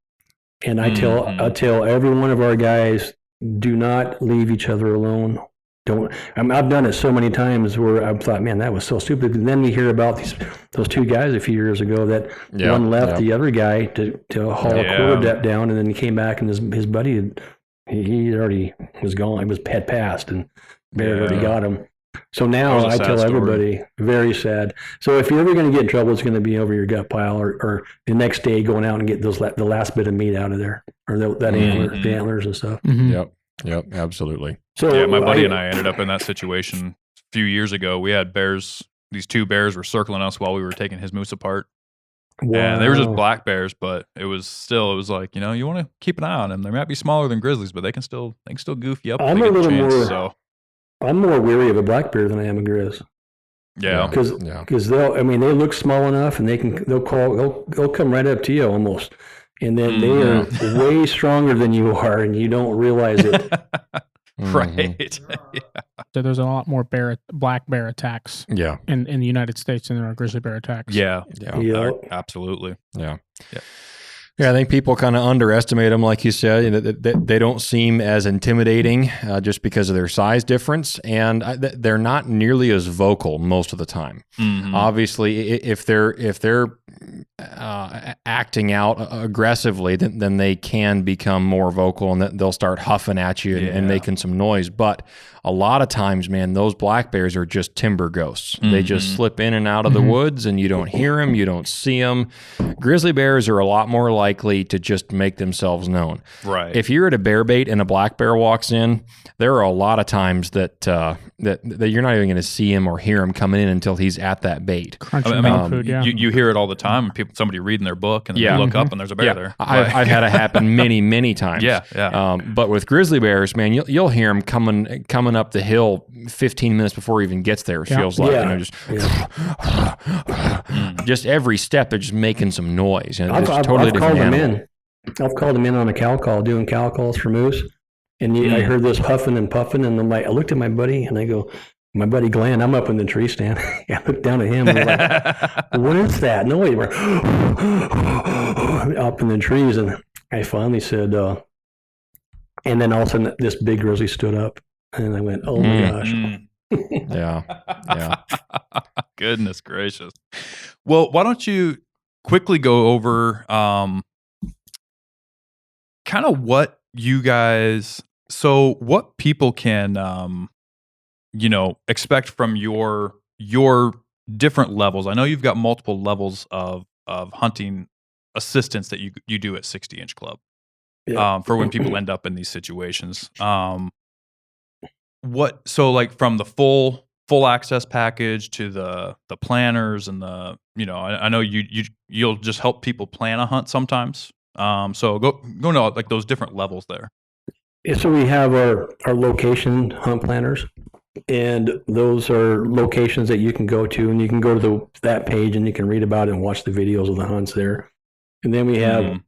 And I tell every one of our guys, do not leave each other alone. I've done it so many times where I've thought, man, that was so stupid. And then we hear about those 2 guys a few years ago that one left the other guy to haul a quarter depth down, and then he came back, and his buddy he already was gone. He had passed, and bear already got him. So now I tell everybody, very sad. So if you're ever going to get in trouble, it's going to be over your gut pile, or the next day going out and get the last bit of meat out of there, or that antler, the antlers and stuff. Mm-hmm. Yep, absolutely. So my buddy and I ended up in that situation a few years ago. We had bears. These 2 bears were circling us while we were taking his moose apart. Wow. And they were just black bears, but it was like, you want to keep an eye on them. They might be smaller than grizzlies, but they can still goof you up. I'm more weary of a black bear than I am a grizz. Yeah. Because they look small enough, and they'll come right up to you almost. And then they are way stronger than you are, and you don't realize it. Right. Yeah. So there's a lot more black bear attacks in the United States than there are grizzly bear attacks. Yeah. Yeah. Absolutely. Yeah, I think people kind of underestimate them, like you said. They don't seem as intimidating just because of their size difference, and they're not nearly as vocal most of the time. Mm-hmm. Obviously, if they're acting out aggressively, then they can become more vocal, and they'll start huffing at you and making some noise. But a lot of times, man, those black bears are just timber ghosts. Mm-hmm. They just slip in and out of the woods, and you don't hear them, you don't see them. Grizzly bears are a lot more likely to just make themselves known. Right. If you're at a bear bait and a black bear walks in, there are a lot of times that you're not even going to see him or hear him coming in until he's at that bait. Food, you hear it all the time. Somebody reading their book, and then you look up and there's a bear there. I've had it happen many times. But with grizzly bears, man, you'll hear him coming up the hill 15 minutes before he even gets there. It feels like just every step they're just making some noise. And I've called them in. I've called them in on a cow call, doing cow calls for moose, and I heard this huffing and puffing, and I looked at my buddy, and I go, my buddy Glenn, I'm up in the tree stand. I looked down at him, and I'm like, what is that noise? We're up in the trees, and I finally said, and then all of a sudden this big grizzly stood up. And I went, oh my gosh. Yeah. Goodness gracious. Well, why don't you quickly go over kind of what you guys, so what people can, expect from your different levels. I know you've got multiple levels of hunting assistance that you do at 60-inch Club for when people end up in these situations. So like from the full access package to the planners and I know you'll just help people plan a hunt sometimes. So go into like those different levels there. Yeah, so we have our location hunt planners, and those are locations that you can go to, and you can go to that page and you can read about it and watch the videos of the hunts there. And then we have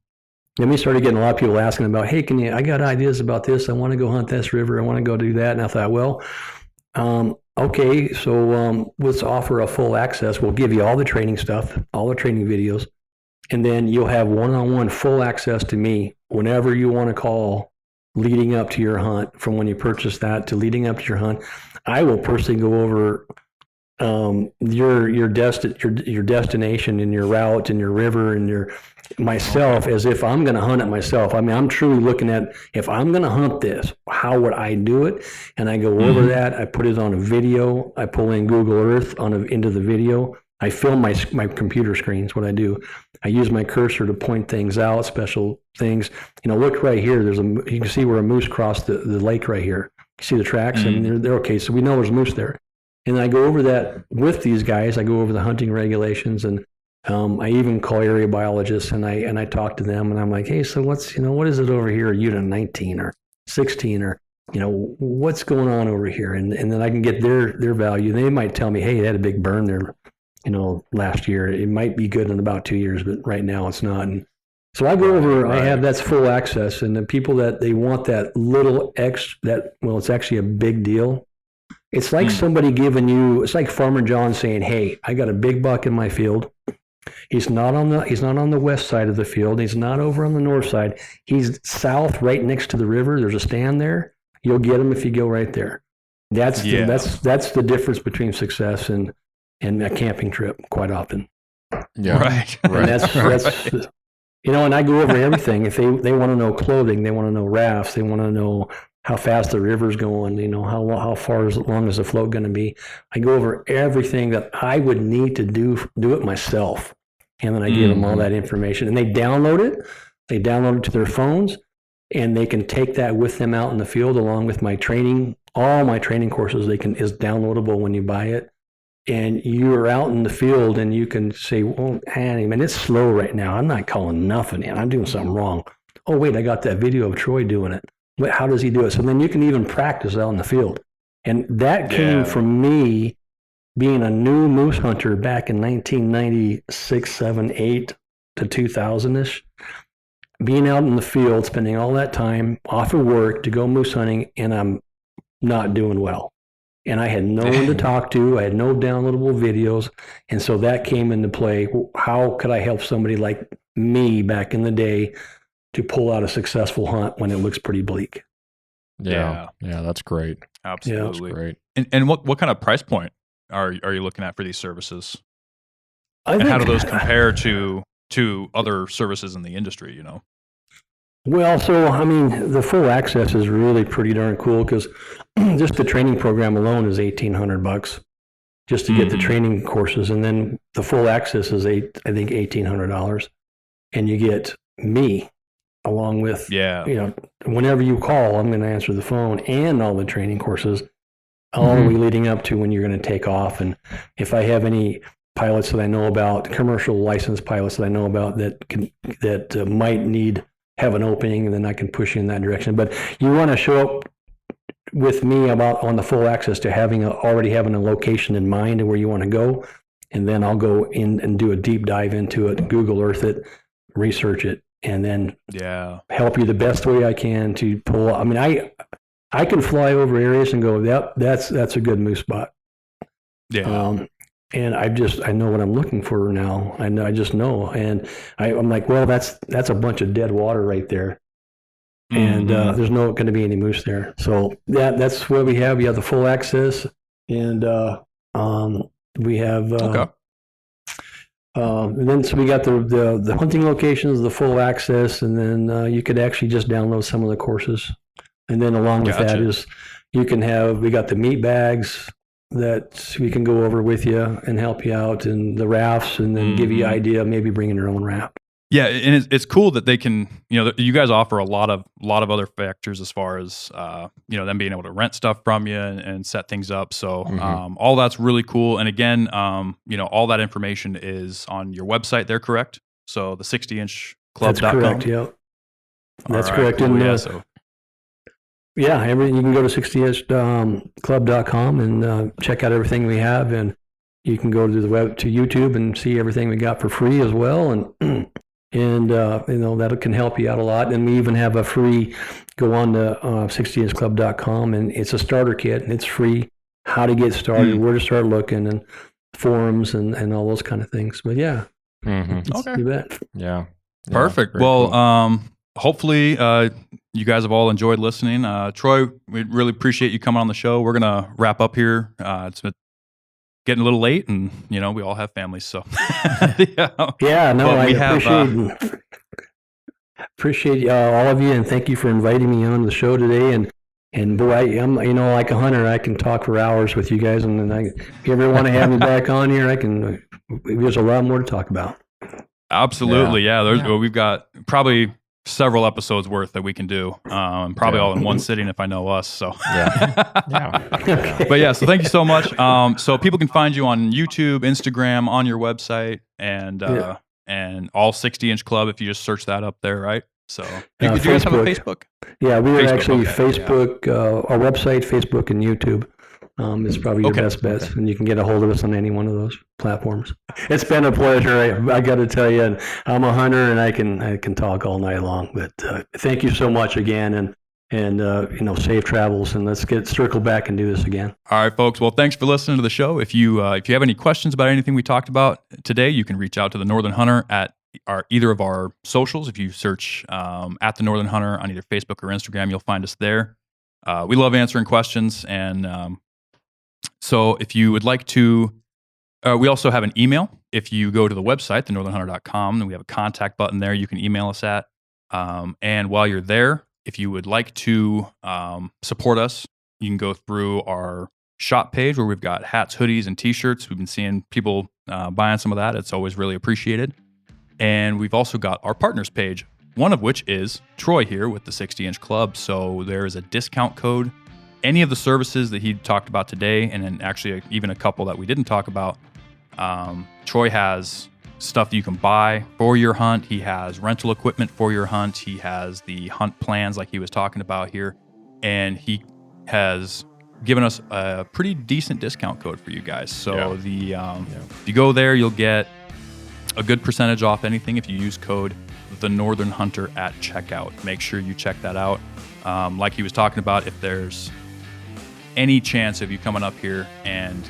Then we started getting a lot of people asking about, hey, I got ideas about this. I want to go hunt this river. I want to go do that. And I thought, well, Okay, so let's offer a full access. We'll give you all the training stuff, all the training videos, and then you'll have one-on-one full access to me whenever you want to call leading up to your hunt, from when you purchase that to leading up to your hunt. I will personally go over your destination and your route and your river and your myself as if I'm going to hunt it myself. I mean, I'm truly looking at, if I'm going to hunt this, how would I do it? And I go over that. I put it on a video. I pull in Google Earth into the video. I film my computer screens. What I do, I use my cursor to point things out, special things. Look right here. You can see where a moose crossed the lake right here. You see the tracks, and they're okay. So we know there's moose there. And I go over that with these guys. I go over the hunting regulations, and I even call area biologists, and I talk to them, and I'm like, hey, so what is it over here? Unit 19 or 16 or what's going on over here? And then I can get their value. They might tell me, hey, they had a big burn there, last year. It might be good in about 2 years, but right now it's not. And so I go over. Right. I have that's full access, and the people that they want that little it's actually a big deal. It's like somebody giving you. It's like Farmer John saying, "Hey, I got a big buck in my field. He's not on the west side of the field. He's not over on the north side. He's south, right next to the river. There's a stand there. You'll get him if you go right there." That's the difference between success and a camping trip quite often. Yeah, right. And that's and I go over everything. If they want to know clothing, they want to know rafts, they want to know how fast the river's going, how far long is the float going to be. I go over everything that I would need to do it myself. And then I give them all that information, and they download it. They download it to their phones, and they can take that with them out in the field along with my training. All my training courses is downloadable when you buy it. And you're out in the field, and you can say, well, Annie, man, it's slow right now. I'm not calling nothing in. I'm doing something wrong. Oh, wait, I got that video of Troy doing it. How does he do it? So then you can even practice out in the field. And that came from me being a new moose hunter back in 1996, 7, 8 to 2000-ish. Being out in the field, spending all that time off of work to go moose hunting, and I'm not doing well. And I had no one to talk to. I had no downloadable videos. And so that came into play. How could I help somebody like me back in the day to pull out a successful hunt when it looks pretty bleak? Yeah, that's great. Absolutely. That's great. And what kind of price point are you looking at for these services? And how do those compare to other services in the industry, Well, so, I mean, the full access is really pretty darn cool, because just the training program alone is $1,800 just to get the training courses. And then the full access is I think $1,800. And you get me along with, whenever you call, I'm going to answer the phone, and all the training courses all the way leading up to when you're going to take off. And if I have any pilots that I know about, commercial licensed pilots that I know about that might have an opening, and then I can push you in that direction. But you want to show up with me on the full access to already having a location in mind and where you want to go. And then I'll go in and do a deep dive into it, Google Earth it, research it, and then help you the best way I can to pull. I mean, I can fly over areas and go, yep, that's a good moose spot. Yeah. And I know what I'm looking for now. I just know. And I'm like, well, that's a bunch of dead water right there. And there's not going to be any moose there. So that's what we have. We have the full access, and we have and then so we got the hunting locations, the full access, and then you could actually just download some of the courses. And then along with that is we got the meat bags that we can go over with you and help you out, and the rafts, and then give you an idea of maybe bringing your own raft. Yeah, and it's cool that they can, you guys offer a lot of other factors as far as, them being able to rent stuff from you and set things up. So all that's really cool. And again, all that information is on your website there, correct? So the 60inchclub.com. That's correct, yeah. That's correct. Cool, and, you can go to 60inchclub.com and check out everything we have. And you can go to to YouTube and see everything we got for free as well. And that can help you out a lot. And we even have a free, go on to 60inchclub.com, and it's a starter kit, and it's free. how to get started, where to start looking, and forums and all those kind of things. But yeah, Okay, you bet. Yeah. perfect. Very Well, cool. hopefully you guys have all enjoyed listening. Troy, we really appreciate you coming on the show. We're gonna wrap up here. It's getting a little late, and we all have families, so Yeah, no, But I we have, appreciate all of you, and thank you for inviting me on the show today. And boy, I'm like a hunter. I can talk for hours with you guys, and then if you ever want to have me back on here, I can. There's a lot more to talk about. Absolutely, yeah. We've got probably several episodes worth that we can do, probably all in one sitting if I know us. So Okay. But yeah, so thank you so much. So people can find you on YouTube, Instagram, on your website, and all 60-inch Club if you just search that up there, right? So do you guys have a Facebook? Yeah, we are Facebook, actually okay, Facebook, our website, Facebook, and YouTube. Is probably your best bet, and you can get a hold of us on any one of those platforms. It's been a pleasure. I got to tell you, and I'm a hunter, and I can talk all night long. But thank you so much again, and safe travels, and let's circle back and do this again. All right, folks. Well, thanks for listening to the show. If you have any questions about anything we talked about today, you can reach out to the Northern Hunter at either of our socials. If you search at the Northern Hunter on either Facebook or Instagram, you'll find us there. We love answering questions, and so if you would like to, we also have an email. If you go to the website, thenorthernhunter.com, then we have a contact button there you can email us at. And while you're there, if you would like to support us, you can go through our shop page where we've got hats, hoodies, and t-shirts. We've been seeing people buying some of that. It's always really appreciated. And we've also got our partners page, one of which is Troy here with the 60-inch Club. So there is a discount code. Any of the services that he talked about today, and then actually even a couple that we didn't talk about, Troy has stuff that you can buy for your hunt. He has rental equipment for your hunt. He has the hunt plans like he was talking about here. And he has given us a pretty decent discount code for you guys. So if you go there, you'll get a good percentage off anything if you use code The Northern Hunter at checkout. Make sure you check that out. Like he was talking about, if there's any chance of you coming up here and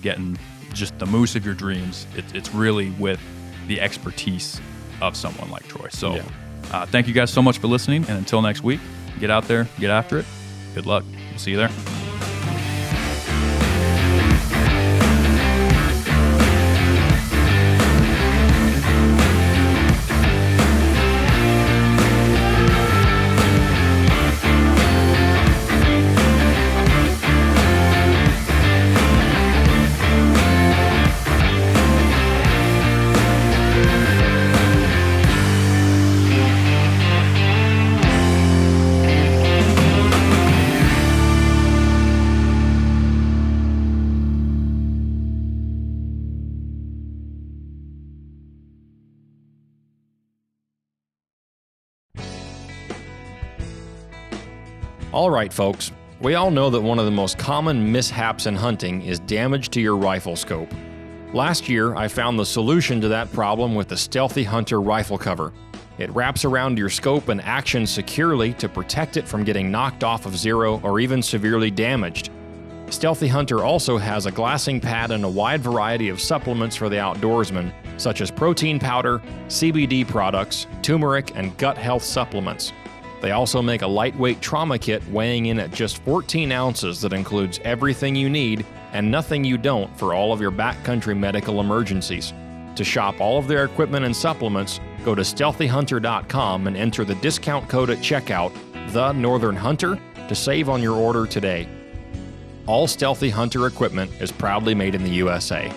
getting just the moose of your dreams, it's really with the expertise of someone like Troy. So thank you guys so much for listening, and until next week, get out there, get after it. Good luck. We'll see you there. All right, folks. We all know that one of the most common mishaps in hunting is damage to your rifle scope. Last year, I found the solution to that problem with the Stealthy Hunter rifle cover. It wraps around your scope and actions securely to protect it from getting knocked off of zero or even severely damaged. Stealthy Hunter also has a glassing pad and a wide variety of supplements for the outdoorsman, such as protein powder, CBD products, turmeric, and gut health supplements. They also make a lightweight trauma kit weighing in at just 14 ounces that includes everything you need and nothing you don't for all of your backcountry medical emergencies. To shop all of their equipment and supplements, go to STEALTHYHunter.com and enter the discount code at checkout, The Northern Hunter, to save on your order today. All Stealthy Hunter equipment is proudly made in the USA.